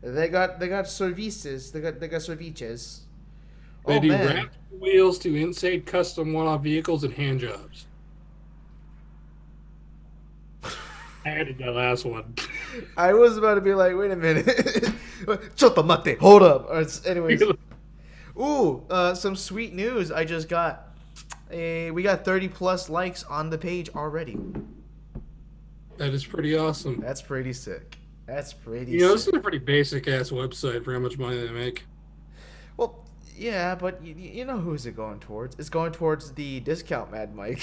They got services. They got ceviches. They do wrapped wheels to inside custom one-off vehicles and hand jobs. I added that last one. I was about to be like, wait a minute. Chotomate, hold up. Anyways. Ooh, some sweet news I just got. We got 30 plus likes on the page already. That is pretty awesome. That's pretty sick. That's pretty sick. This is a pretty basic ass website for how much money they make. Well, yeah, but you know who's it going towards? It's going towards the discount Mad Mike.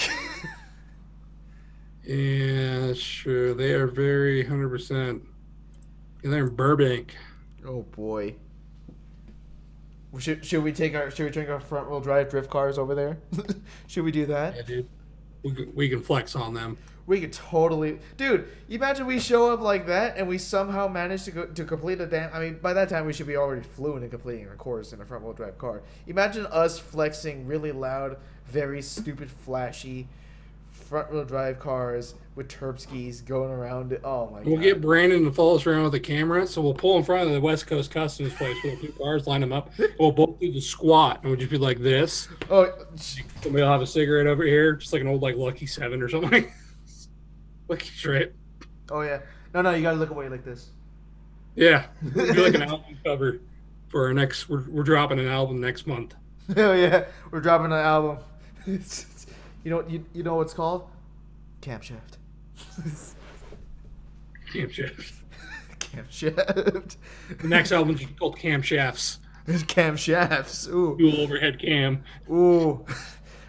Yeah, sure. They are very 100%. And they're in Burbank. Oh boy. Should we take our front wheel drive drift cars over there? Should we do that? Yeah, dude. We can flex on them. We could totally, dude. Imagine we show up like that and we somehow manage to complete a damn. I mean, by that time we should be already fluent in completing a course in a front wheel drive car. Imagine us flexing really loud, very stupid, flashy front wheel drive cars with Terpskis going around it. Oh my god. We'll get Brandon to follow us around with a camera, so we'll pull in front of the West Coast Customs place with a few cars, line them up. We'll both do the squat, and we'll just be like this. Oh, somebody will have a cigarette over here, just like an old like Lucky 7 or something. Lucky Straight. Oh yeah. No, you gotta look away like this. Yeah, we'll do like an album cover for our next. We're dropping an album next month. Oh yeah, we're dropping an album. You know what it's called? Camshaft. Camshaft. Camshaft. The next album's called Camshafts. Camshafts. Ooh. Dual overhead cam. Ooh.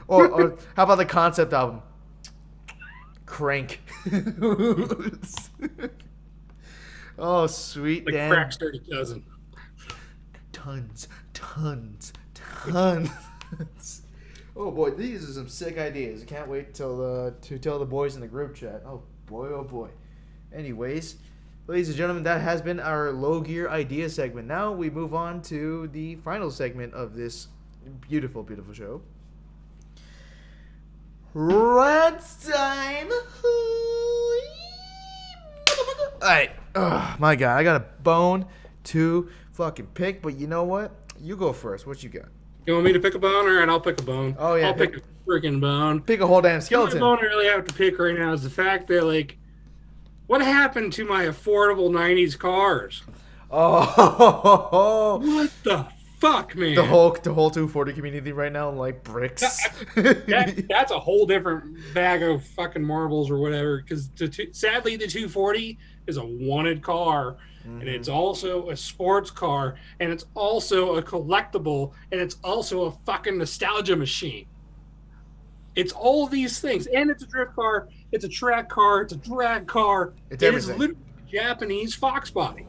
Or how about the concept album? Crank. Oh, sweet. Like damn. Crack's dirty cousin. Tons. Oh boy, these are some sick ideas. I can't wait to tell the boys in the group chat. Oh boy. Anyways, ladies and gentlemen, that has been our low gear idea segment. Now we move on to the final segment of this beautiful show. Rants time. Alright. Oh my god, I got a bone to fucking pick, but you know what? You go first. What you got? You want me to pick a bone? All right, I'll pick a bone. Oh, yeah. I'll pick a freaking bone. Pick a whole damn skeleton. The only bone I really have to pick right now is the fact that, like, what happened to my affordable 90s cars? Oh. What the fuck, man. The whole 240 community right now, like bricks. That's a whole different bag of fucking marbles or whatever. Because sadly, the 240 is a wanted car, and it's also a sports car, and it's also a collectible, and it's also a fucking nostalgia machine. It's all these things, and it's a drift car, it's a track car, it's a drag car. It's it everything. is literally a Japanese fox body.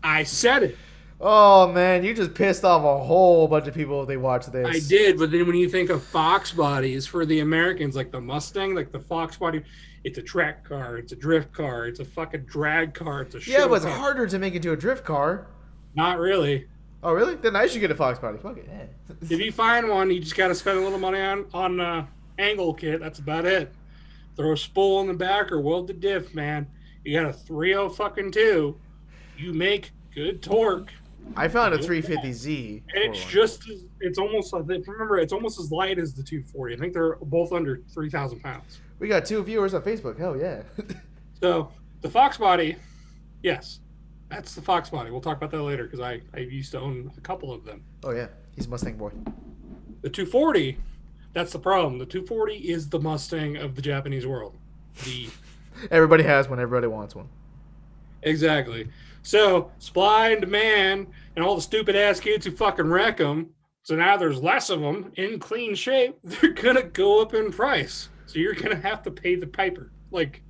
I said it. Oh man, you just pissed off a whole bunch of people if they watch this. I did, but then when you think of fox bodies for the Americans, like the Mustang, like the fox body, it's a track car, it's a drift car, it's a fucking drag car, it's a show but it's car. harder to make into a drift car. Not really. Oh really? Then I should get a fox body. Fuck it. Yeah. If you find one, you just got to spend a little money on angle kit. That's about it. Throw a spool in the back or weld the diff, man. You got a 3.0 fucking 2. You make good torque. I found a 350Z. And it's almost as light as the 240. I think they're both under 3,000 pounds. We got 2 viewers on Facebook. Hell yeah. So the fox body, yes, that's the fox body. We'll talk about that later because I used to own a couple of them. Oh yeah, he's a Mustang boy. The 240, that's the problem. The 240 is the Mustang of the Japanese world. Everybody has one. Everybody wants one. Exactly. So, supply and demand, and all the stupid ass kids who fucking wreck them. So now there's less of them in clean shape. They're gonna go up in price. So you're gonna have to pay the piper. Like,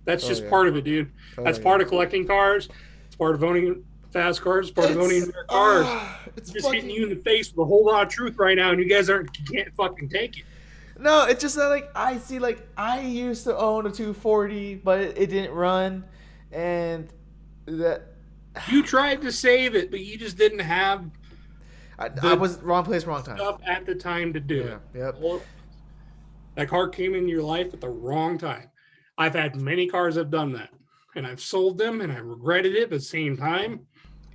that's just part of it, dude. That's part of collecting cars. It's part of owning fast cars. It's part of owning their cars. It's just hitting you in the face with a whole lot of truth right now, and you guys can't fucking take it. No, it's just that I used to own a 240, but it didn't run, and that. You tried to save it, but you just didn't have. I was wrong place, wrong time. Stuff at the time to do it. Yep. That car came into your life at the wrong time. I've had many cars that have done that, and I've sold them, and I regretted it. But at the same time,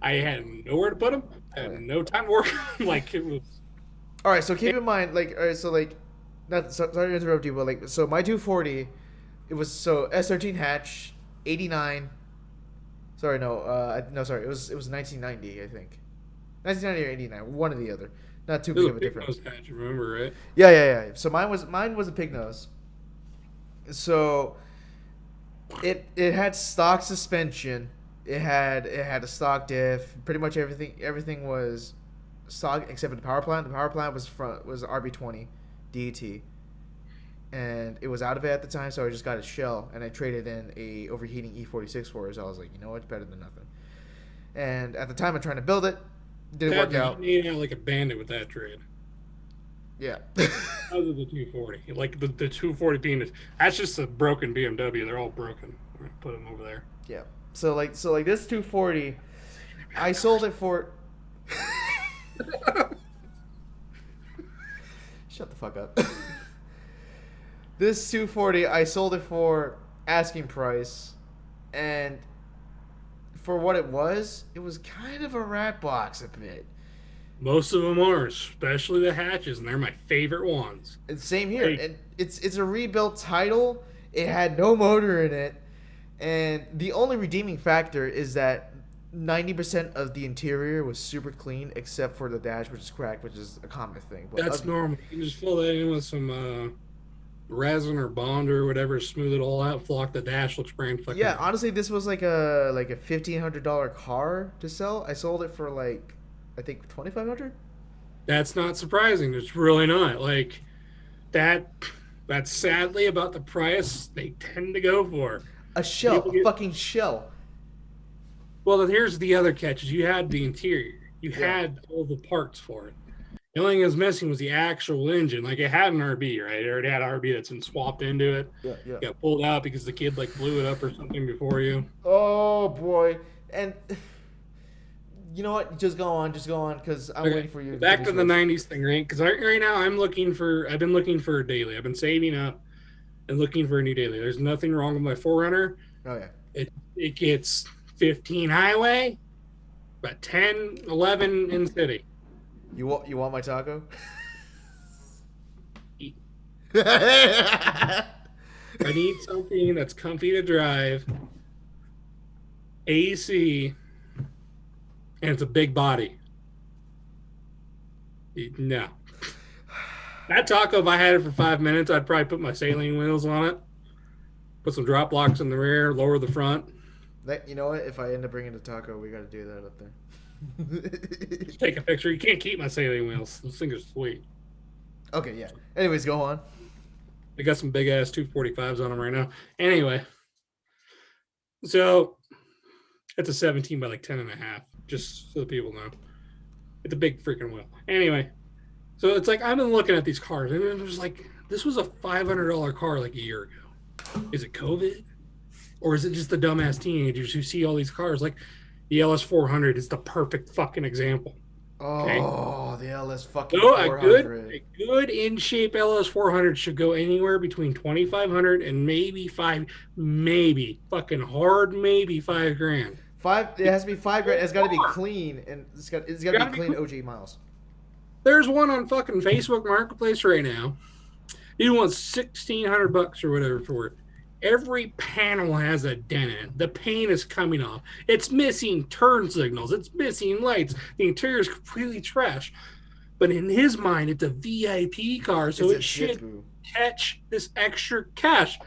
I had nowhere to put them. I had no time to work. Like it was. All right, so keep in mind, sorry to interrupt you, but so my 240, it was S13 hatch, 89. Sorry, no, sorry, it was 1990, I think, 1990 or 89, one or the other. Not too big of a difference. Hatch, remember, right? Yeah. So mine was a pig nose. So it had stock suspension. It had a stock diff. Pretty much everything was stock except for the power plant. The power plant was RB20 DET. And it was out of it at the time, so I just got a shell, and I traded in a overheating E46 for it. So I was like, you know what, it's better than nothing. And at the time, I'm trying to build it. Didn't work out. You need like a bandit with that trade. Yeah. Other than the 240, like the 240 being that's just a broken BMW. They're all broken. We're gonna put them over there. Yeah. So this 240, I sold it for. Shut the fuck up. This 240, I sold it for asking price, and for what it was kind of a rat box a bit. Most of them are, especially the hatches, and they're my favorite ones. And same here. And it's a rebuilt title. It had no motor in it, and the only redeeming factor is that 90% of the interior was super clean, except for the dash, which is cracked, which is a common thing. But that's normal. You can just fill that in with some resin or bond or whatever, smooth it all out, flock the dash, looks brand fucking. Yeah, honestly, this was like a $1,500 car to sell. I sold it for I think $2,500. That's not surprising. It's really not like that. That's sadly about the price they tend to go for. A shell, fucking shell. Well, here's the other catch: is you had the interior, you had all the parts for it. The only thing that was missing was the actual engine. Like it had an RB, right? It already had RB that's been swapped into it. Yeah. Got pulled out because the kid blew it up or something before you. Oh boy! And you know what? Just go on, because I'm waiting for you. Back to the '90s thing, right? Because right now I've been looking for a daily. I've been saving up and looking for a new daily. There's nothing wrong with my 4Runner. Oh yeah. It gets 15 highway, about 10, 11 in city. You want my taco? I need something that's comfy to drive, AC, and it's a big body. No. That taco, if I had it for 5 minutes, I'd probably put my saline wheels on it, put some drop locks in the rear, lower the front. You know what? If I end up bringing the taco, we got to do that up there. Just take a picture. You can't keep my saline wheels. Those things are sweet. Okay, yeah. Anyways, go on. They got some big ass 245s on them right now. Anyway, so it's a 17 by like 10 and a half, just so the people know. It's a big freaking wheel. Anyway, so it's like I've been looking at these cars, and it was like, this was a $500 car like a year ago. Is it COVID? Or is it just the dumbass teenagers who see all these cars? Like the LS400 is the perfect fucking example. Okay? Oh, the LS fucking So 400. a good in shape LS400 should go anywhere between 2,500 and maybe fucking hard, maybe $5,000. It has to be $5,000. It's got to be clean, and it's got to be clean OG miles. There's one on fucking Facebook Marketplace right now. He wants $1,600 or whatever for it. Every panel has a dent in it. The paint is coming off. It's missing turn signals. It's missing lights. The interior is completely trash. But in his mind, it's a VIP car, so it should catch this extra cash.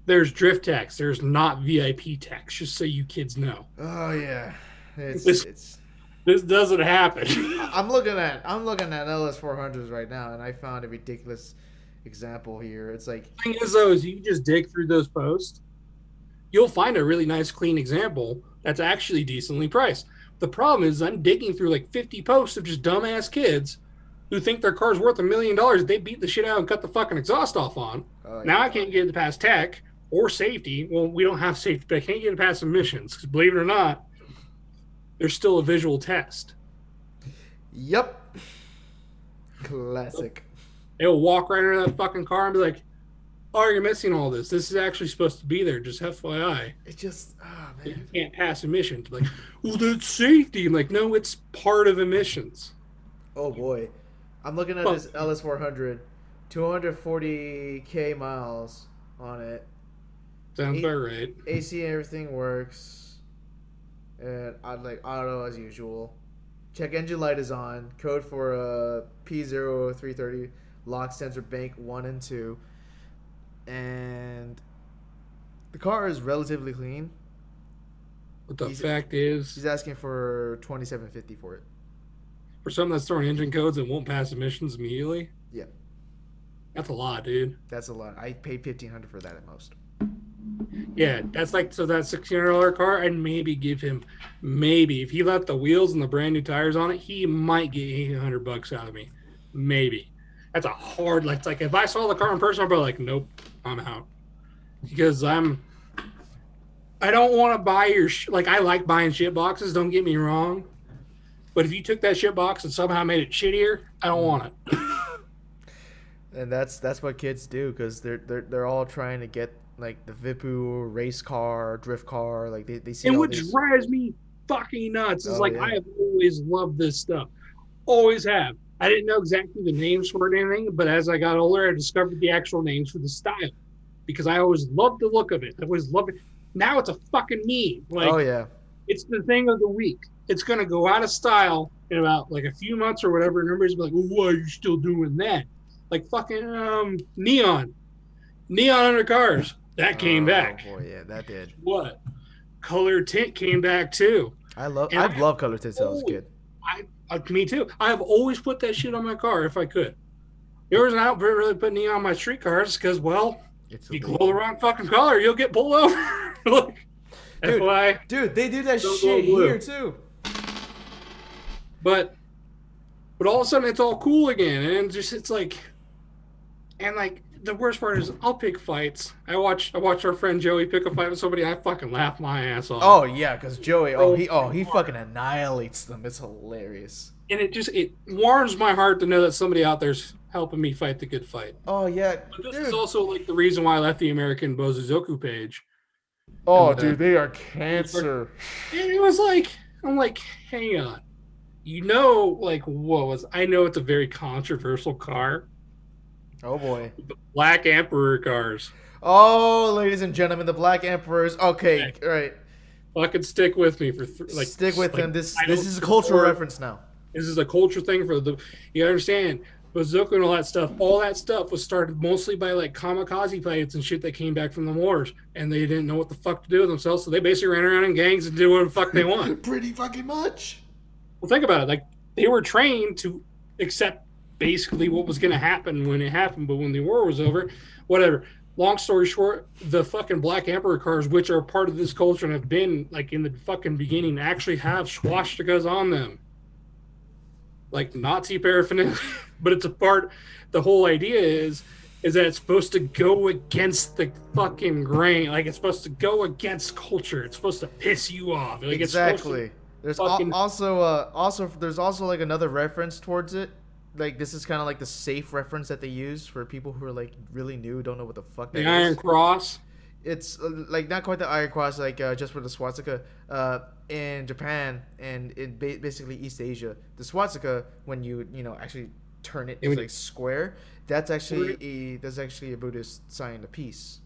There's drift tax. There's not VIP tax, just so you kids know. Oh yeah, this doesn't happen. I'm looking at LS400s right now, and I found a ridiculous example here. It's like, the thing is, though, is you just dig through those posts, you'll find a really nice, clean example that's actually decently priced. The problem is I'm digging through like 50 posts of just dumbass kids who think their car's worth $1 million. They beat the shit out and cut the fucking exhaust off on. Now I can't get it past tech or safety. Well, we don't have safety, but I can't get it past emissions because, believe it or not, there's still a visual test. Yep. Classic. They'll walk right into that fucking car and be like, oh, you're missing all this. This is actually supposed to be there. Just FYI. It just, oh, man. You can't pass emissions. Like, well, that's safety. I'm like, no, it's part of emissions. Oh, boy. I'm looking at this LS400. 240K miles on it. Sounds about right. AC and everything works. And I'd like auto as usual. Check engine light is on. Code for P0330. Lock sensor bank 1 and 2. And the car is relatively clean. But the fact is, he's asking for $2,750 for it. For something that's throwing engine codes and won't pass emissions immediately? Yeah. That's a lot, dude. That's a lot. I paid $1,500 for that at most. Yeah, that's like, so that $1,600 car, I'd maybe give him, if he left the wheels and the brand new tires on it, he might get $800 out of me. Maybe. That's a hard, like, it's like if I saw the car in person, I'd be like, nope, I'm out. Because I don't want to buy your, like, I like buying shit boxes, don't get me wrong. But if you took that shit box and somehow made it shittier, I don't want it. And that's what kids do, because they're all trying to get like the Ibisu race car, drift car, like they see. And all which these... drives me fucking nuts is I have always loved this stuff, always have. I didn't know exactly the names for it or anything, but as I got older, I discovered the actual names for the style, because I always loved the look of it. I always loved it. Now it's a fucking meme. Like, oh yeah, it's the thing of the week. It's gonna go out of style in about like a few months or whatever, and everybody's like, well, why are you still doing that? Like fucking neon under cars. That came back. Oh boy, yeah, that did. What? Color tint came back too. I've loved color tint since I was a kid. Me too. I've always put that shit on my car if I could. There was an outfit really put neon on my street cars because, well, if you glow the wrong fucking color, you'll get pulled over. Look, dude, they do that shit here too. But all of a sudden, it's all cool again, and it's like. And like the worst part is, I'll pick fights. I watched our friend Joey pick a fight with somebody. I fucking laugh my ass off. Oh yeah, because Joey, he fucking annihilates them. It's hilarious. And it warms my heart to know that somebody out there's helping me fight the good fight. Oh yeah, but this is also like the reason why I left the American Bozuzoku page. Oh dude, they are cancer. And it was like, I'm like, hang on, I know it's a very controversial car. Oh boy. The Black Emperor cars. Oh, ladies and gentlemen, the Black Emperors. Okay, all right. Fucking stick with me for stick with them. This is a cultural reference now. This is a culture thing for the. You understand? Bazooka and all that stuff was started mostly by like kamikaze pilots and shit that came back from the wars, and they didn't know what the fuck to do with themselves, so they basically ran around in gangs and did whatever the fuck they want. Pretty fucking much. Well, think about it. Like they were trained to accept basically what was going to happen when it happened, but when the war was over, whatever. Long story short, the fucking Black Emperor cars, which are part of this culture and have been like in the fucking beginning, actually have swastikas on them, like Nazi paraphernalia. But it's a part. The whole idea is that it's supposed to go against the fucking grain. Like it's supposed to go against culture. It's supposed to piss you off. Like, exactly. There's also there's also like another reference towards it. Like this is kind of like the safe reference that they use for people who are like really new, don't know what the fuck that is. The Iron Cross. It's like not quite the Iron Cross, like just for the swastika in Japan and in basically East Asia. The swastika, when you actually turn it like square, that's actually a Buddhist sign of peace.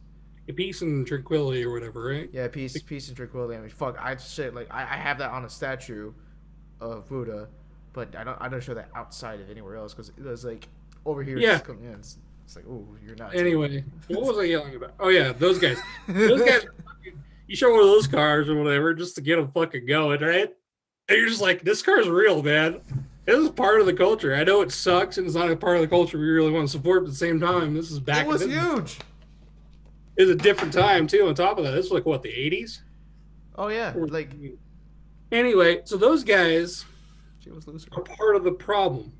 Peace and tranquility or whatever, right? Yeah, peace and tranquility. I mean, fuck, I have that on a statue of Buddha, but I don't show that outside of anywhere else because it was like over here. Yeah. It's like, oh, you're not. Anyway, what was I yelling about? Oh yeah, those guys. Those guys. You show one of those cars or whatever just to get them fucking going, right? And you're just like, this car's real, man. This is part of the culture. I know it sucks and it's not a part of the culture we really want to support, but at the same time, this is back. It was huge. It was a different time too. On top of that, this was like what, the 80s? Oh yeah, like. Anyway, so those guys was are part of the problem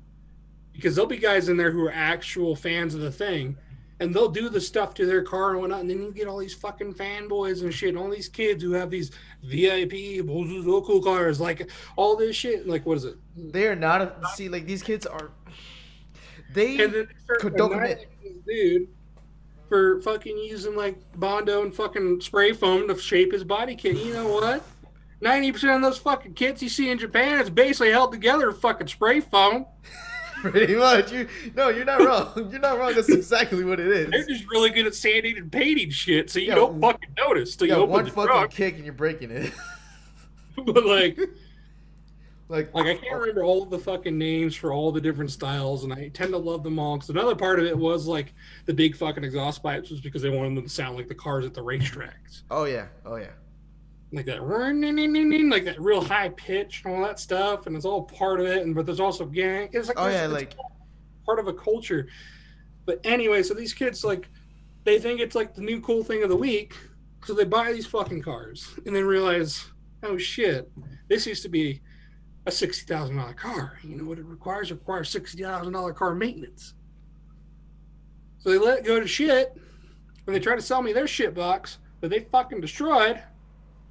because there'll be guys in there who are actual fans of the thing, and they'll do the stuff to their car and whatnot, and then you get all these fucking fanboys and shit, and all these kids who have these VIP Bozuzoku cars, like all this shit. Like, what is it? They are not see, like these kids are. They don't this dude for fucking using like Bondo and fucking spray foam to shape his body kit. You know what? 90% of those fucking kits you see in Japan is basically held together with fucking spray foam. Pretty much. You're not wrong. You're not wrong. That's exactly what it is. They're just really good at sanding and painting shit, so you don't fucking notice till you open one the fucking truck. kick and you're breaking it. But like I can't remember all of the fucking names for all the different styles, and I tend to love them all. Because another part of it was like the big fucking exhaust pipes was because they wanted them to sound like the cars at the racetracks. Oh yeah. Like that, like that real high pitch and all that stuff, and it's all part of it. But there's also gang. It's like it's part of a culture. But anyway, so these kids like they think it's like the new cool thing of the week, so they buy these fucking cars and then realize, oh shit, this used to be a $60,000 car. You know what it requires? It requires $60,000 car maintenance. So they let it go to shit, and they try to sell me their shit box that they fucking destroyed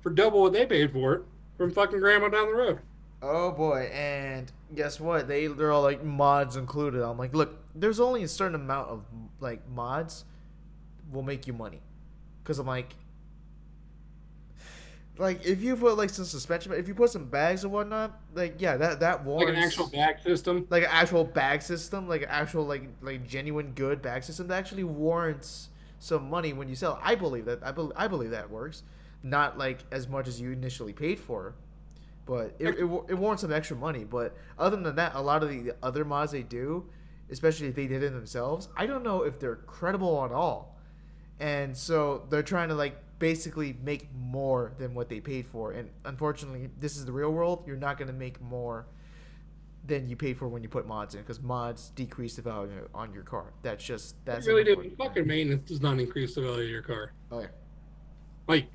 for double what they paid for it from fucking grandma down the road. Oh boy, and guess what? They're all like mods included. I'm like, look, there's only a certain amount of like mods will make you money. Cause I'm like if you put like some suspension, if you put some bags and whatnot, like yeah, that warrants like an actual bag system, like an actual bag system, like an actual like genuine good bag system that actually warrants some money when you sell. I believe that. I believe that works. Not like as much as you initially paid for, but it warrants some extra money. But other than that, a lot of the other mods they do, especially if they did it themselves, I don't know if they're credible at all. And so they're trying to like basically make more than what they paid for. And unfortunately, this is the real world. You're not going to make more than you paid for when you put mods in, because mods decrease the value on your car. That's you really do. Fucking maintenance does not increase the value of your car. Oh yeah. Like,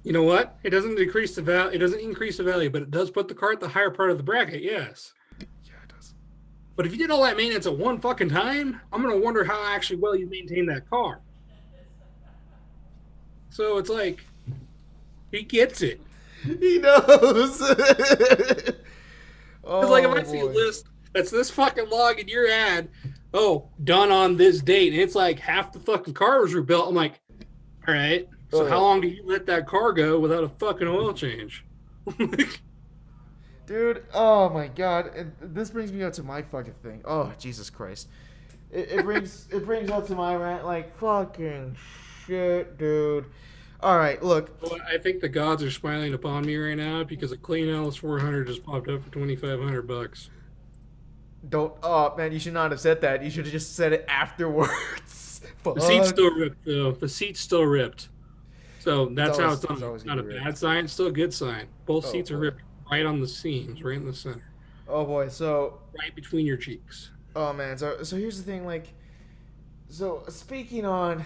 you know what? It doesn't decrease the value. It doesn't increase the value, but it does put the car at the higher part of the bracket. Yes. Yeah, it does. But if you did all that maintenance at one fucking time, I'm gonna wonder how actually well you maintain that car. So it's like, he gets it. He knows. It's like if I see a list that's this fucking log in your ad, done on this date, and it's like half the fucking car was rebuilt. I'm like, all right, so how long do you let that car go without a fucking oil change? Dude, oh my god. And this brings me up to my fucking thing. Oh, Jesus Christ. It brings up to my rant, like, fucking shit, dude. All right, look. Well, I think the gods are smiling upon me right now because a clean LS 400 just popped up for $2,500. Don't. Oh man, you should not have said that. You should have just said it afterwards. The seat's Fuck. still ripped though. The seat's still ripped. So that's how it's It's done. always Not a gonna be bad ripped. sign. Still a good sign. Both Oh seats are boy. ripped right on the seams, right in the center, Oh boy. So. right between your cheeks. Oh man. So here's the thing. Like. So speaking on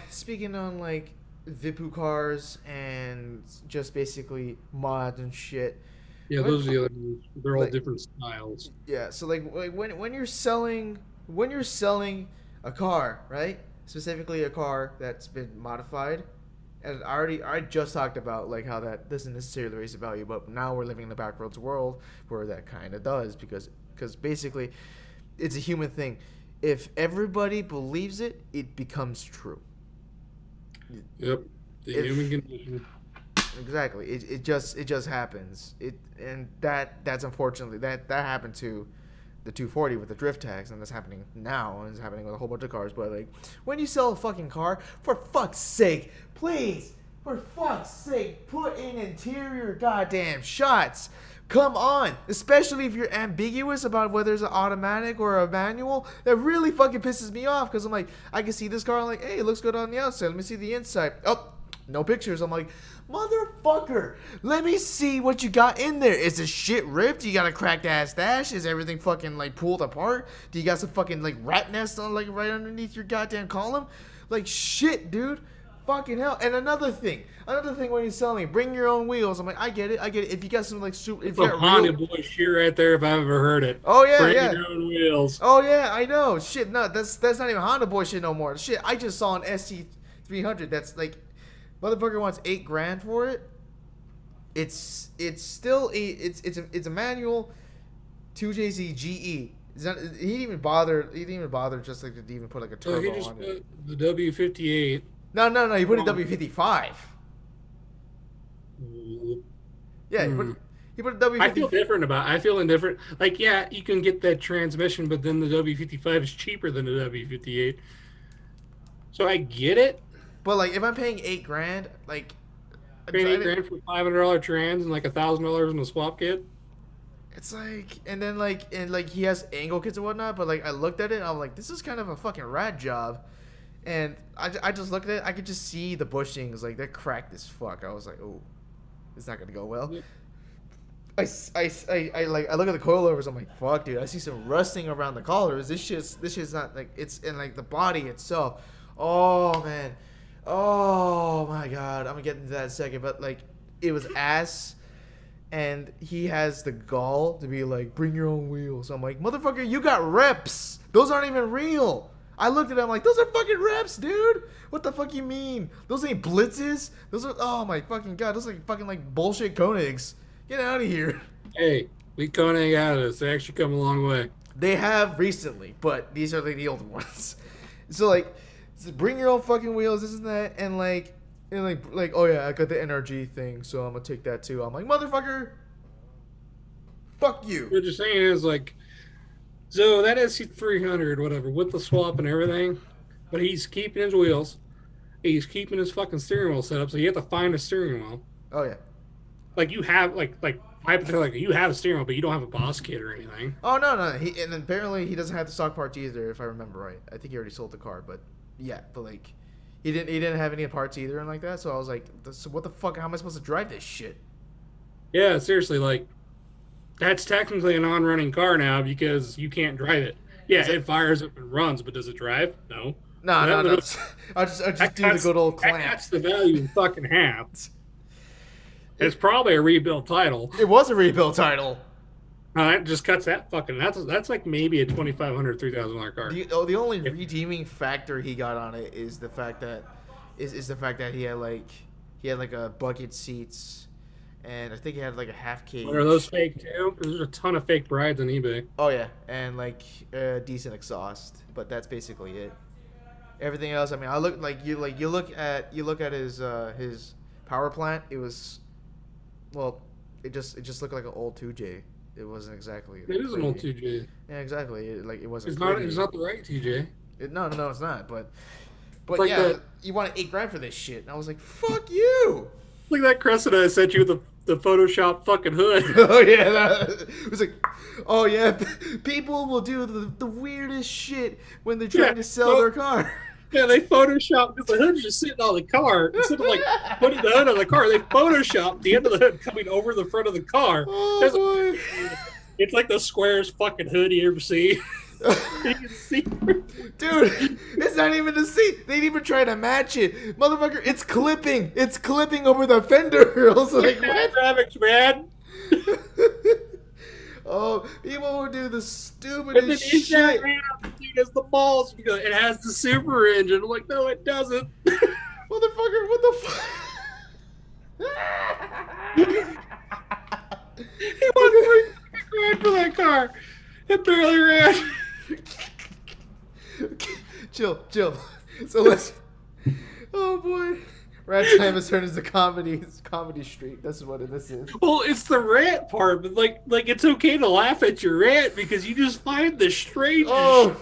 like Vipu cars and just basically mods and shit. Yeah, When, those are the other ones. They're all like different styles. yeah. So like when you're selling a car, right? Specifically a car that's been modified. And I just talked about like how that doesn't necessarily raise the value, but now we're living in the backroads world where that kind of does because basically it's a human thing. If everybody believes it, it becomes true. Yep, the human condition. Exactly. It just happens. That's unfortunately that happened to the 240 with the drift tags, and that's happening now, and it's happening with a whole bunch of cars. But like, when you sell a fucking car, for fuck's sake, please, for fuck's sake, put in interior goddamn shots. Come on, especially if you're ambiguous about whether it's an automatic or a manual. That really fucking pisses me off because I'm like, I can see this car, I'm like, hey, it looks good on the outside. Let me see the inside. Oh, no pictures. I'm like, motherfucker, let me see what you got in there. Is the shit ripped? You got a cracked ass dash? Is everything fucking like pulled apart? Do you got some fucking like rat nest on like right underneath your goddamn column? Like shit, dude. Fucking hell. And another thing when you're selling, bring your own wheels. I'm like, I get it. If you got some like super, if It's you a got Honda real, boy shit right there if I've ever heard it. oh yeah, Bring yeah. your own wheels. Oh yeah, I know. Shit, no, that's not even Honda boy shit no more. Shit, I just saw an SC300 that's like, motherfucker wants $8,000 for it. It's still it's a manual 2JZ GE. It's not, he didn't even bother just like to even put like a So he turbo just on it. put the W58. No, he put a W55. Yeah, he put a W55. I feel indifferent. Like, yeah, you can get that transmission, but then the W55 is cheaper than the W58. So I get it. But like, if I'm paying $8,000, like, Paying $8,000 for $500 trans and like $1,000 in the swap kit. it's like, and then like, he has angle kits and whatnot. But like, I looked at it, and I'm like, this is kind of a fucking rad job. And I just looked at it, I could just see the bushings, like, they're cracked as fuck. I was like, oh, it's not gonna go well. Yeah. I look at the coilovers, I'm like, fuck, dude, I see some rusting around the collars. This shit's not, like, it's in, like, the body itself. Oh, man. Oh, my God. I'm gonna get into that in a second, but, like, it was ass, and he has the gall to be like, bring your own wheels. I'm like, motherfucker, you got reps. Those aren't even real. I looked at him like, those are fucking reps, dude. What the fuck you mean? Those ain't blitzes. Those are, oh my fucking God, those are like fucking like bullshit Koenigs. Get out of here. Hey, we Koenig out of this. They actually come a long way. They have recently, but these are like the older ones. So like, bring your own fucking wheels, this and that, and like, oh yeah, I got the NRG thing, so I'm gonna take that too. I'm like, motherfucker, fuck you. What you're saying is like, so that SC300, whatever, with the swap and everything, but he's keeping his wheels. He's keeping his fucking steering wheel set up, so you have to find a steering wheel. Oh yeah. Like you have, like hypothetically, like you have a steering wheel, but you don't have a boss kit or anything. Oh no. And apparently he doesn't have the stock parts either, if I remember right. I think he already sold the car, but yeah, but like, he didn't have any parts either and like that. So I was like, so what the fuck? How am I supposed to drive this shit? Yeah, seriously, like that's technically a non-running car now because you can't drive it. Yeah, it fires up and runs, but does it drive? No. No. I just do the good old clamp. That's the value in fucking half. It's probably a rebuilt title. It was a rebuild title. That just cuts that fucking. That's like maybe a $2,500, $3,000 car. The only redeeming factor he got on it is the fact that he had like a bucket seats, and I think he had like a half cage. Are those fake too? Because there's a ton of fake brides on eBay. Oh yeah, and like decent exhaust, but that's basically it. Everything else, I mean, I look like you look at his power plant. It was, well, it just looked like an old 2J. It wasn't exactly. It is an old 2J. Yeah, exactly. It wasn't. It's not the right 2J. No, it's not. But But like yeah, you wanted $8,000 for this shit, and I was like, fuck you. Like that crescent I sent you, the Photoshop fucking hood. Oh yeah, it was like, oh yeah, people will do the weirdest shit when they're trying to sell their car. Yeah, they photoshopped because the hood's just sitting on the car. Instead of like putting the hood on the car, they photoshopped the end of the hood coming over the front of the car. Oh boy. It's like the squarest fucking hood you ever see. You can see, dude, it's not even the seat. They didn't even try to match it, motherfucker. It's clipping. It's clipping over the fender. I was like, what? Graphics, man. Oh, people will do the stupidest shit. It's the balls because it has the super engine. I'm like, no, it doesn't. Motherfucker, what the fuck? He was $3,000 for that car. It barely ran. Chill. So let's. Oh boy. Rat Time has turned into comedy street. That's what this is. Well, it's the rant part, but like it's okay to laugh at your rant because you just find the strangest. Oh,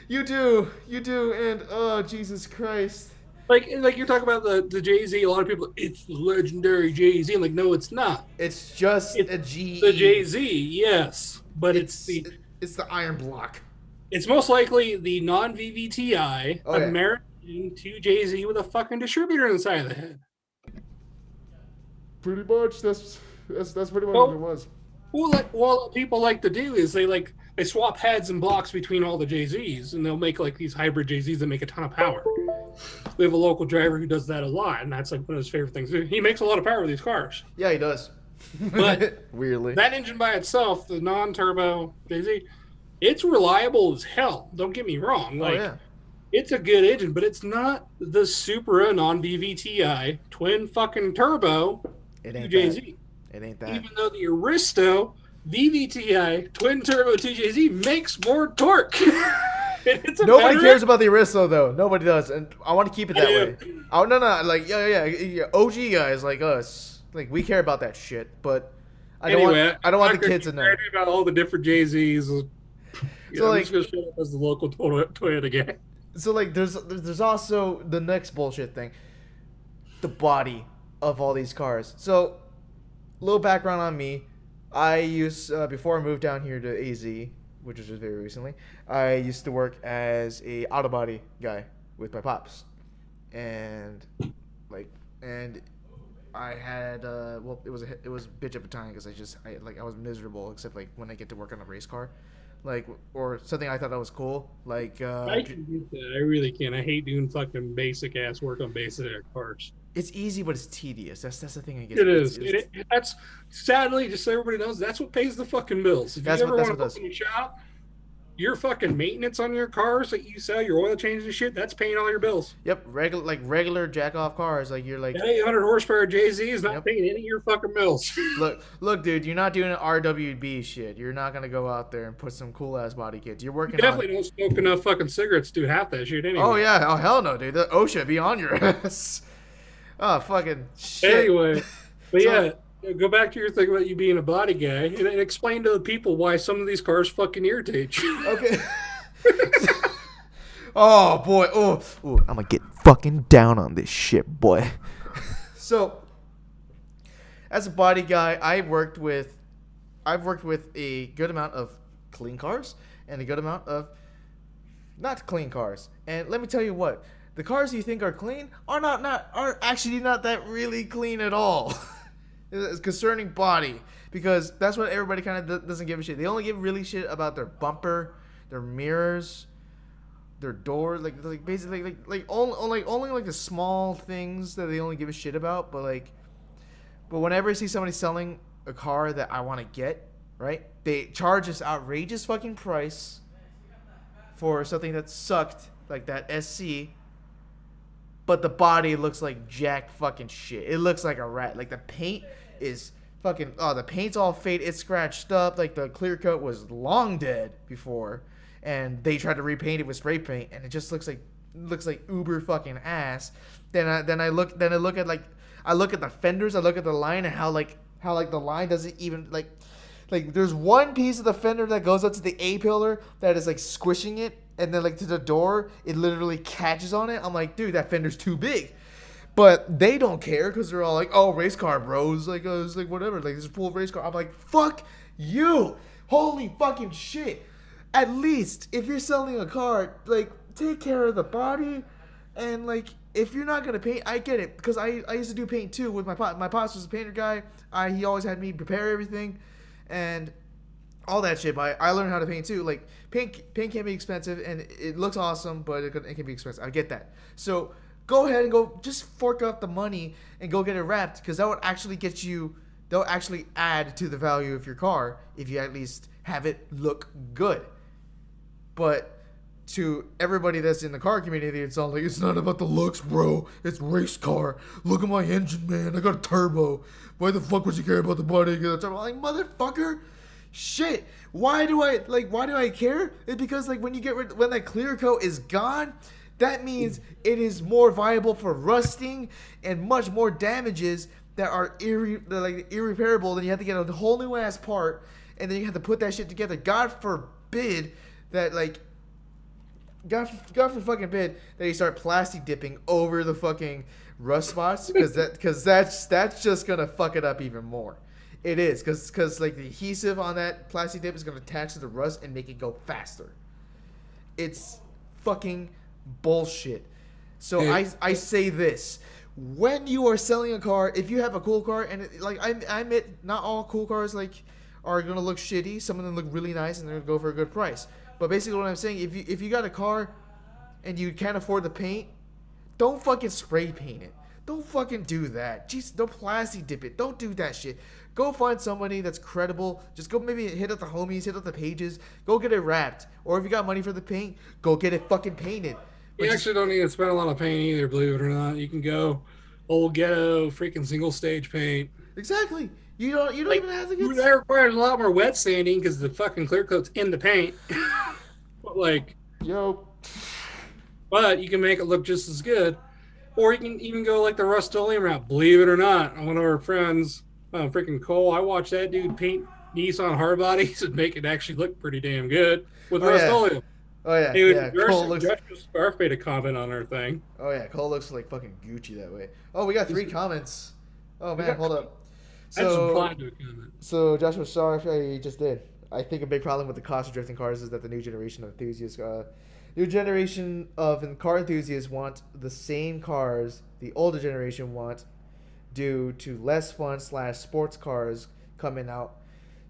you do, and oh Jesus Christ. Like you're talking about the Jay-Z. A lot of people, it's the legendary Jay-Z. I'm like, no, it's not. It's just a G. The Jay-Z, yes, but it's the iron block. It's most likely the non-VVTi American to Jay-Z with a fucking distributor inside of the head. Pretty much, that's pretty much what it was. Well, what people like to do is they swap heads and blocks between all the Jay-Zs, and they'll make like these hybrid Jay-Zs that make a ton of power. We have a local driver who does that a lot, and that's like one of his favorite things. He makes a lot of power with these cars. Yeah, he does. But weirdly, that engine by itself, the non-turbo Jay-Z, it's reliable as hell. Don't get me wrong. It's a good engine, but it's not the Supra non-VVTi twin fucking turbo Jay-Z. It ain't that. Even though the Aristo VVTi twin turbo TJZ makes more torque. Nobody cares about the Aristo though. Nobody does, and I want to keep it that way. Oh no, like yeah, OG guys like us, like we care about that shit. But I don't want the kids to know about all the different JZs. So I'm just gonna show up as the local Toyota again. So like, there's also the next bullshit thing, the body of all these cars. So, little background on me. I used before I moved down here to AZ, which was just very recently. I used to work as a auto body guy with my pops, and I had it was a bitch of a time because I was miserable except like when I get to work on a race car. Like, or something I thought that was cool. Like, I can do that. I really can. I hate doing fucking basic ass work on basic cars. It's easy, but it's tedious. That's the thing I get. It is. That's sadly, just so everybody knows, that's what pays the fucking bills. If you ever want to open a shop, your fucking maintenance on your cars that you sell, your oil changes and shit, that's paying all your bills. Yep, regular jack off cars, like you're like that 800 horsepower JZ is not paying any of your fucking bills. look, dude, you're not doing an RWB shit. You're not gonna go out there and put some cool ass body kits. You're working. You definitely don't smoke enough fucking cigarettes to do half that shit anyway. Oh yeah, oh hell no, dude. The OSHA be on your ass. Oh fucking shit. Anyway, but yeah. Go back to your thing about you being a body guy and explain to the people why some of these cars fucking irritate you. Okay. Oh boy. Oh, I'm gonna get fucking down on this shit, boy. So, as a body guy, I've worked with a good amount of clean cars and a good amount of not clean cars. And let me tell you what, the cars you think are clean are actually not that really clean at all. It's concerning body, because that's what everybody kind of doesn't give a shit. They only give really shit about their bumper, their mirrors, their door, like basically only the small things that they only give a shit about. But whenever I see somebody selling a car that I want to get, right, they charge this outrageous fucking price for something that sucked, like that SC. But the body looks like jack fucking shit. It looks like a rat. Like the paint is fucking. Oh, the paint's all faded. It's scratched up. Like the clear coat was long dead before, and they tried to repaint it with spray paint, and it just looks like uber fucking ass. Then I look at the fenders. I look at the line and how the line doesn't even like. like there's one piece of the fender that goes up to the A pillar that is like squishing it, and then like to the door, it literally catches on it. I'm like, dude, that fender's too big. But they don't care because they're all like, oh, race car bros, like it's like whatever, like this is a full race car. I'm like, fuck you, holy fucking shit. At least if you're selling a car, like take care of the body, and like if you're not gonna paint, I get it because I used to do paint too with my pops. My pops was a painter guy. He always had me prepare everything, and all that shit. But I learned how to paint too. Like paint can be expensive, and it looks awesome, but it can be expensive. I get that. So go ahead and go just fork out the money and go get it wrapped because that would actually get you. They'll actually add to the value of your car if you at least have it look good. But to everybody that's in the car community, it's all like, it's not about the looks, bro. It's race car. Look at my engine, man. I got a turbo. Why the fuck would you care about the body? I got a turbo. I'm like, motherfucker. Shit. Why do I care? It's because like when that clear coat is gone, that means it is more viable for rusting and much more damages that are irreparable. Then you have to get a whole new ass part, and then you have to put that shit together. God forbid that like God for fucking bid that you start plastic dipping over the fucking rust spots because that's just gonna fuck it up even more. It is because like the adhesive on that plastic dip is gonna attach to the rust and make it go faster. It's fucking bullshit. So I say this: when you are selling a car, if you have a cool car, and I admit not all cool cars like are gonna look shitty. Some of them look really nice and they're gonna go for a good price. But basically what I'm saying, if you got a car and you can't afford the paint, don't fucking spray paint it. Don't fucking do that. Jeez, don't plastic dip it. Don't do that shit. Go find somebody that's credible. Just go maybe hit up the homies, hit up the pages. Go get it wrapped. Or if you got money for the paint, go get it fucking painted. You actually don't need to spend a lot of paint either, believe it or not. You can go old ghetto freaking single stage paint. Exactly. You don't even have to get... That requires a lot more wet sanding because the fucking clear coat's in the paint. But like... Yo. But you can make it look just as good. Or you can even go like the Rust-Oleum route. Believe it or not, one of our friends, freaking Cole, I watched that dude paint Nissan hard bodies and make it actually look pretty damn good with Rust-Oleum. Oh yeah, yeah. Cole looks... Joshua Scarf made a comment on our thing. Oh yeah, Cole looks like fucking Gucci that way. Oh, we got 3 comments. Oh man, hold up. So Joshua Scarf, he just did. I think a big problem with the cost of drifting cars is that the new generation of enthusiasts, car enthusiasts want the same cars the older generation want, due to less fun / sports cars coming out.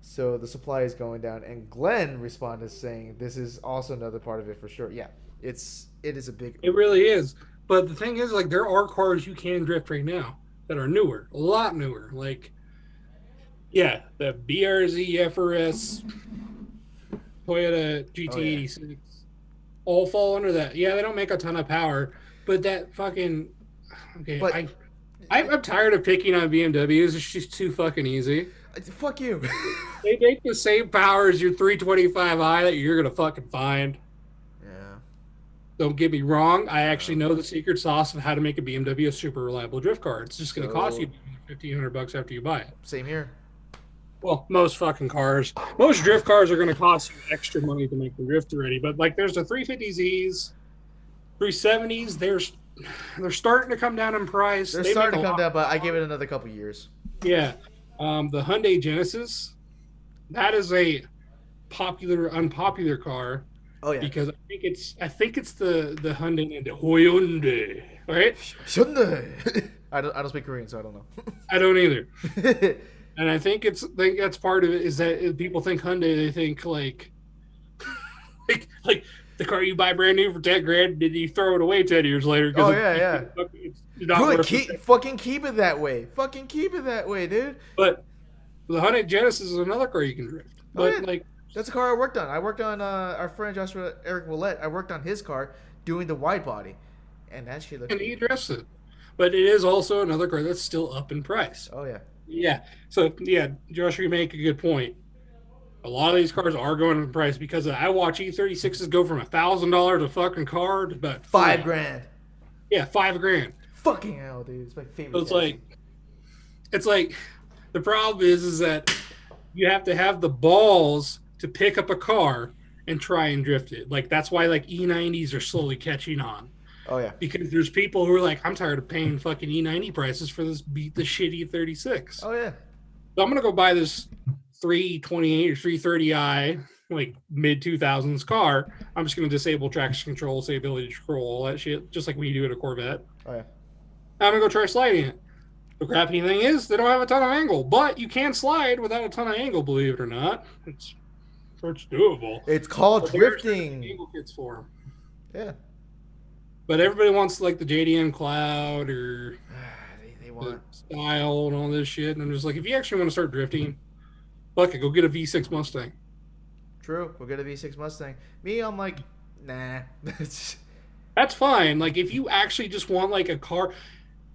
So the supply is going down. And Glenn responded saying, "This is also another part of it for sure." Yeah, it is a big. It really is. But the thing is, like, there are cars you can drift right now that are newer, a lot newer, like. Yeah, the BRZ FRS, Toyota GT86, all fall under that. Yeah, they don't make a ton of power, but that fucking... Okay, but, I'm tired of picking on BMWs. It's just too fucking easy. Fuck you. They make the same power as your 325i that you're going to fucking find. Yeah. Don't get me wrong. I actually know the secret sauce of how to make a BMW a super reliable drift car. It's just going to cost you $1,500 after you buy it. Same here. Well, most fucking cars. Most drift cars are going to cost you extra money to make them drift ready. But, like, there's the 350Zs, 370s. They're starting to come down in price. They're starting to come down, but I give it another couple years. Yeah. The Hyundai Genesis, that is a unpopular car. Oh, yeah. Because I think it's the Hyundai, the Hyundai, right? Hyundai. I don't speak Korean, so I don't know. I don't either. And I think that's part of it is that people think Hyundai, they think like the car you buy brand new for $10,000, did you throw it away 10 years later? Oh yeah. Good, fucking keep it that way. Fucking keep it that way, dude. But the Hyundai Genesis is another car you can drift. But that's a car I worked on. I worked on our friend Joshua Eric Willette. I worked on his car doing the wide body, and that shit looks. And he addressed it. But it is also another car that's still up in price. Oh yeah. Yeah. So, yeah, Josh, you make a good point. A lot of these cars are going up in price because I watch E36s go from $1,000 a fucking car to about $5,000. Yeah, $5,000. Fucking hell, dude. It's my favorite. So it's like the problem is that you have to have the balls to pick up a car and try and drift it. Like that's why like E90s are slowly catching on. Oh yeah. Because there's people who are like, I'm tired of paying fucking E90 prices for this beat the shitty 36. Oh yeah. So I'm gonna go buy this 328 or 330i like mid 2000s car. I'm just gonna disable traction control, say ability to scroll, all that shit, just like when you do in a Corvette. Oh yeah. I'm gonna go try sliding it. The crappy thing is they don't have a ton of angle, but you can slide without a ton of angle, believe it or not. It's doable. It's called But drifting. Angle kits for 'em. Yeah. But everybody wants like the JDM Cloud or they the want. style and all this shit. And I'm just like, if you actually want to start drifting, fuck it, go get a V6 Mustang. True. We'll get a V6 Mustang. Me, I'm like, nah. That's fine. Like if you actually just want like a car,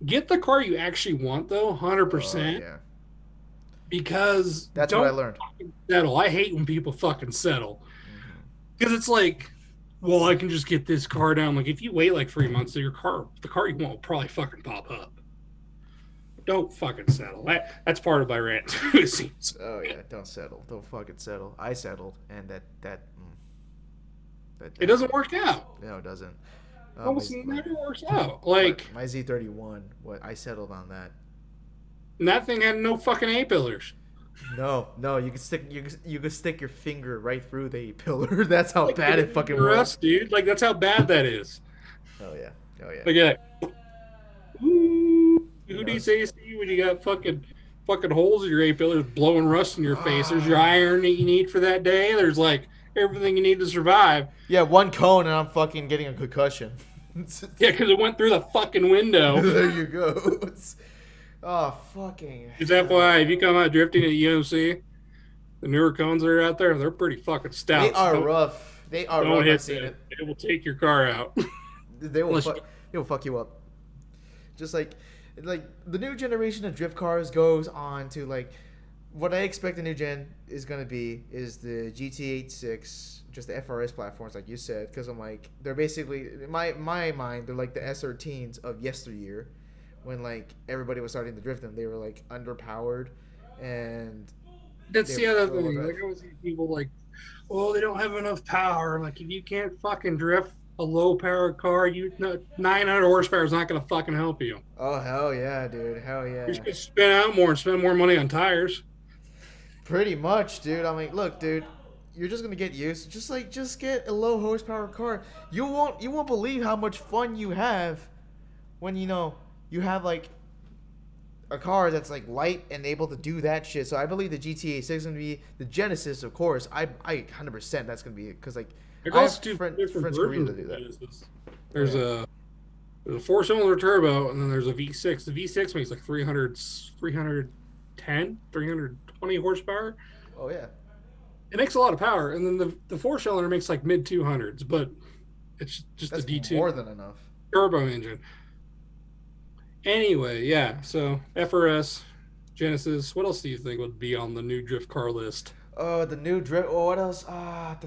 get the car you actually want though, 100%. Yeah. Because That's what I learned. Settle. I hate when people fucking settle. Because it's like, well, I can just get this car down. Like if you wait like 3 months, the car you want will probably fucking pop up. Don't fucking settle. That's part of my rant. It seems. Oh yeah, don't settle. Don't fucking settle. I settled, and that it doesn't work out. No, it doesn't. Almost never works out. Like my Z31, what I settled on that. And that thing had no fucking A-pillars. No, you can stick your finger right through the A-pillar. That's how bad it fucking was, dude. Like that's how bad that is. Oh yeah. Like yeah. Who do you say when you got fucking holes in your A-pillars, blowing rust in your face? There's your iron that you need for that day. There's like everything you need to survive. Yeah, one cone and I'm fucking getting a concussion. Yeah, because it went through the fucking window. There you go. Oh, fucking. Is that why if you come out drifting at UMC, the newer cones that are out there, they're pretty fucking stout. They are rough. They are rough. I've seen it. It will take your car out. They will fuck you up. Just like the new generation of drift cars goes on to like what I expect the new gen is gonna be is the GT86, just the FRS platforms, like you said, because I'm like they're basically in my mind they're like the S13s of yesteryear, when like everybody was starting to drift them. They were like underpowered, and that's the other thing. Like I always see people like, oh, they don't have enough power. Like if you can't fucking drift a low power car, 900 horsepower is not gonna fucking help you. Oh hell yeah, dude, hell yeah. You're just gonna spin out more and spend more money on tires. Pretty much, dude. I mean, look, dude, you're just gonna get used. Just get a low horsepower car. You won't believe how much fun you have when you have like a car that's like light and able to do that shit. So I believe the GTA 6 is gonna be the Genesis, of course. I 100% that's gonna be it, because like I have friends career to do that. There's a 4-cylinder turbo, and then there's a V6. The V6 makes like 320 horsepower. Oh yeah. It makes a lot of power, and then the 4-cylinder makes like mid 200s, but it's just that's a D2 more than enough turbo engine. Anyway, yeah. So FRS, Genesis. What else do you think would be on the new drift car list? Oh, the new drift. Oh, what else? I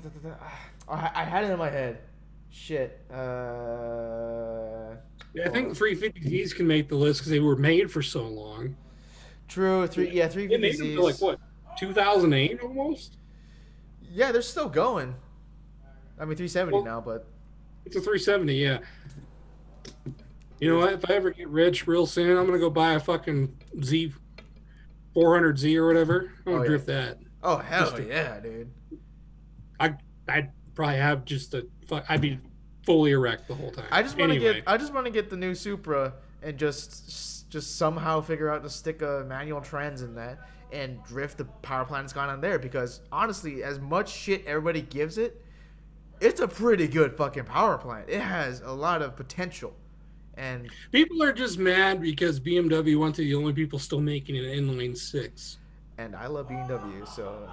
had it in my head. Shit. Yeah, I think the 350Zs can make the list because they were made for so long. True. 350Zs. They made them for like what, 2008 almost? Yeah, they're still going. I mean, 370 now, but it's a 370. Yeah. You know what? If I ever get rich real soon, I'm gonna go buy a fucking Z 400Z or whatever. I'm gonna drift that. Oh hell yeah, dude! I'd probably have I'd be fully erect the whole time. I just want to get the new Supra and just somehow figure out to stick a manual trans in that and drift the power plant that's gone on there, because honestly, as much shit everybody gives it, it's a pretty good fucking power plant. It has a lot of potential. And people are just mad because BMW went to the only people still making an inline 6. And I love BMW, so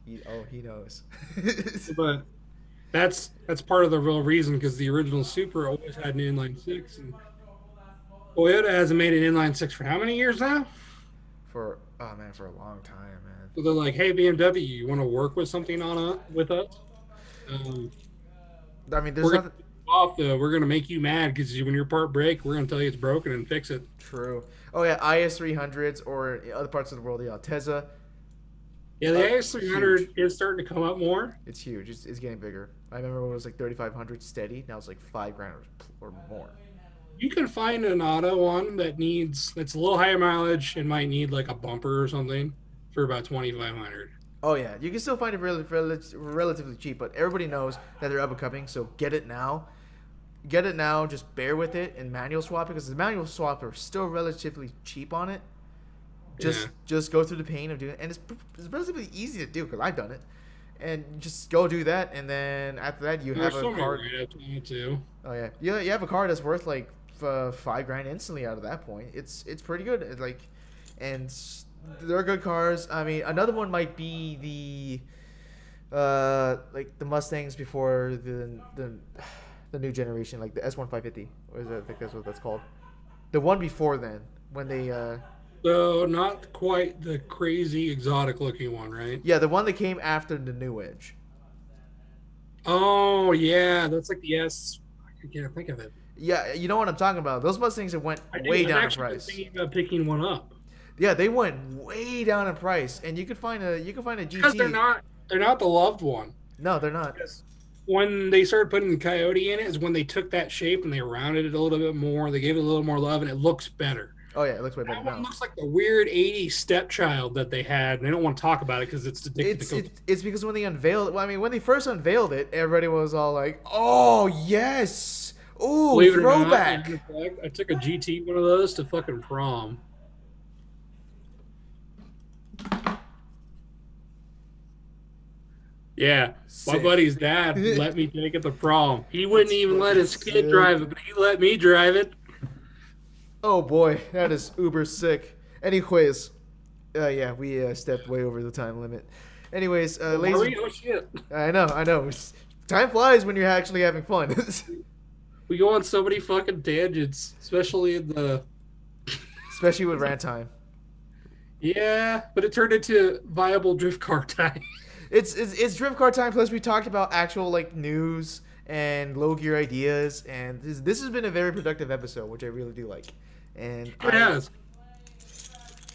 he knows. But that's part of the real reason, because the original Supra always had an inline 6, and Toyota hasn't made an inline 6 for how many years now? For a long time, man. So they're like, hey, BMW, you want to work with something with us? I mean, there's nothing. off, though, we're gonna make you mad because when your part break, we're gonna tell you it's broken and fix it. True. Oh yeah, IS 300s or in other parts of the world, yeah, Teza. Yeah, the Huge. AS300 is starting to come up more. It's huge. It's getting bigger. I remember when it was like 3,500 steady. Now it's like 5 grand or more. You can find an auto one that's a little higher mileage and might need like a bumper or something for about 2,500. Oh yeah, you can still find it relatively cheap, but everybody knows that they're up and coming. So get it now. Get it now. Just bear with it and manual swap because the manual swap are still relatively cheap on it. Just go through the pain of doing it, and it's relatively easy to do because I've done it. And just go do that, and then after that you have a card. Too. Oh yeah, you have a card that's worth like 5 grand instantly out of that point. It's pretty good. It's like, and they're good cars. I mean, another one might be like the Mustangs before the new generation, like the S1550. Or is that, I think that's what that's called. The one before then, when they So not quite the crazy exotic looking one, right? yeah, the one that came after the new Edge. Oh yeah, that's like the S. I can't think of it. Yeah, you know what I'm talking about. Those Mustangs that went way down in I've price. thinking about picking one up. Yeah, they went way down in price, and you could find a GT. Because they're not the loved one. No, they're not. Because when they started putting the Coyote in it is when they took that shape and they rounded it a little bit more. They gave it a little more love, and it looks better. Oh yeah, it looks way better That now. one looks like the weird '80s stepchild that they had. And they don't want to talk about it because it's addictive. It's because when they unveiled it, well, I mean, when they first unveiled it, everybody was all like, "Oh yes, ooh, Believe it or not, throwback." in fact, I took a GT one of those to fucking prom. Yeah, my Sick. buddy's dad let me take it to prom. He wouldn't even let his kid drive it, but he let me drive it. Oh boy, that is uber sick. Anyways, yeah, we stepped way over the time limit. Anyways, ladies, Oh shit. I know. Time flies when you're actually having fun. We go on so many fucking tangents, especially in the. Especially with rant time. Yeah, but it turned into viable drift car time. It's drift car time. Plus, we talked about actual like news and low gear ideas, and this has been a very productive episode, which I really do like. And It has.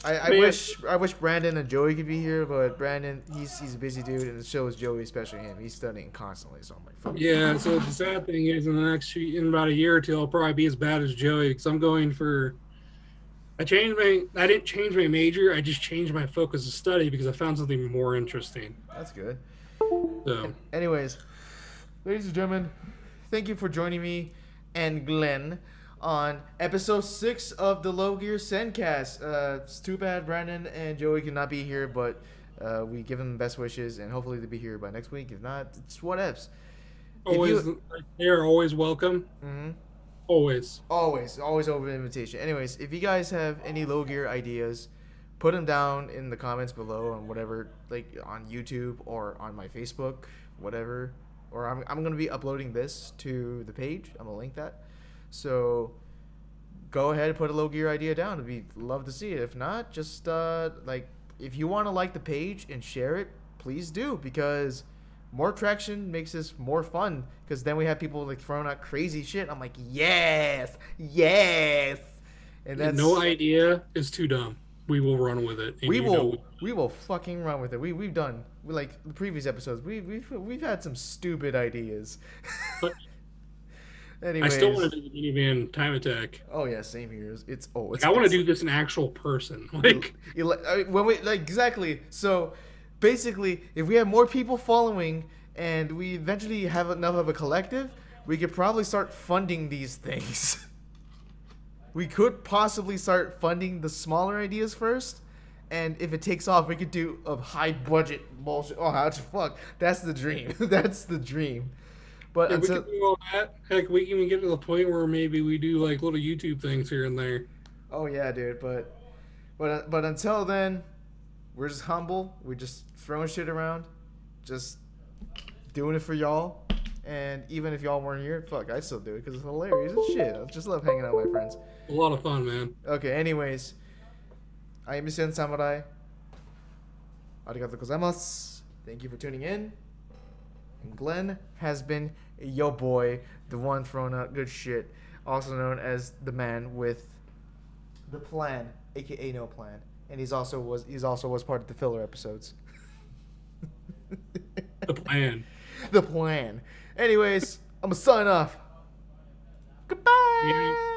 I wish Brandon and Joey could be here, but Brandon he's a busy dude, and so is Joey, especially him. He's studying constantly, so I'm like, fuck. Yeah. So the sad thing is, in about a year or two, I'll probably be as bad as Joey because I'm going for. I didn't change my major. I just changed my focus of study because I found something more interesting. That's good. So, Anyways, ladies and gentlemen, thank you for joining me and Glenn on episode 6 of the Low Gear Sendcast. It's too bad Brandon and Joey cannot be here, but we give them best wishes, and hopefully they'll be here by next week. If not, it's whatevs. they are always welcome. Mm-hmm. Always. Always open invitation. Anyways, if you guys have any low gear ideas, put them down in the comments below on whatever, like on YouTube or on my Facebook, whatever. Or I'm going to be uploading this to the page. I'm going to link that. So go ahead and put a low gear idea down. We'd love to see it. If not, just like if you want to like the page and share it, please do, because more traction makes this more fun, because then we have people like throwing out crazy shit. I'm like, yes, and that's No idea is too dumb. We will run with it. we will fucking run with it. We've done like the previous episodes. We've had some stupid ideas. But Anyways, I still want to do the minivan time attack. oh yeah, same here. It's I want to do this in actual person. Like, when we like exactly. So basically, if we have more people following and we eventually have enough of a collective, we could probably start funding these things. We could possibly start funding the smaller ideas first, and if it takes off, we could do a high budget bullshit. Oh, how'd you fuck? That's the dream. That's the dream. But if we can do all that, heck, we can even get to the point where maybe we do like little YouTube things here and there. oh yeah, dude. But until then, we're just humble. We're just throwing shit around, just doing it for y'all. And even if y'all weren't here, fuck, I still do it because it's hilarious as shit. I just love hanging out with my friends. A lot of fun, man. Okay, anyways, I am Sen Samurai. Arigatou gozaimasu. Thank you for tuning in. And Glenn has been yo boy, the one throwing out good shit, also known as the man with the plan, aka no plan. And he's also was part of the filler episodes. The plan. The plan. Anyways, I'm gonna sign off. Goodbye. Yeah.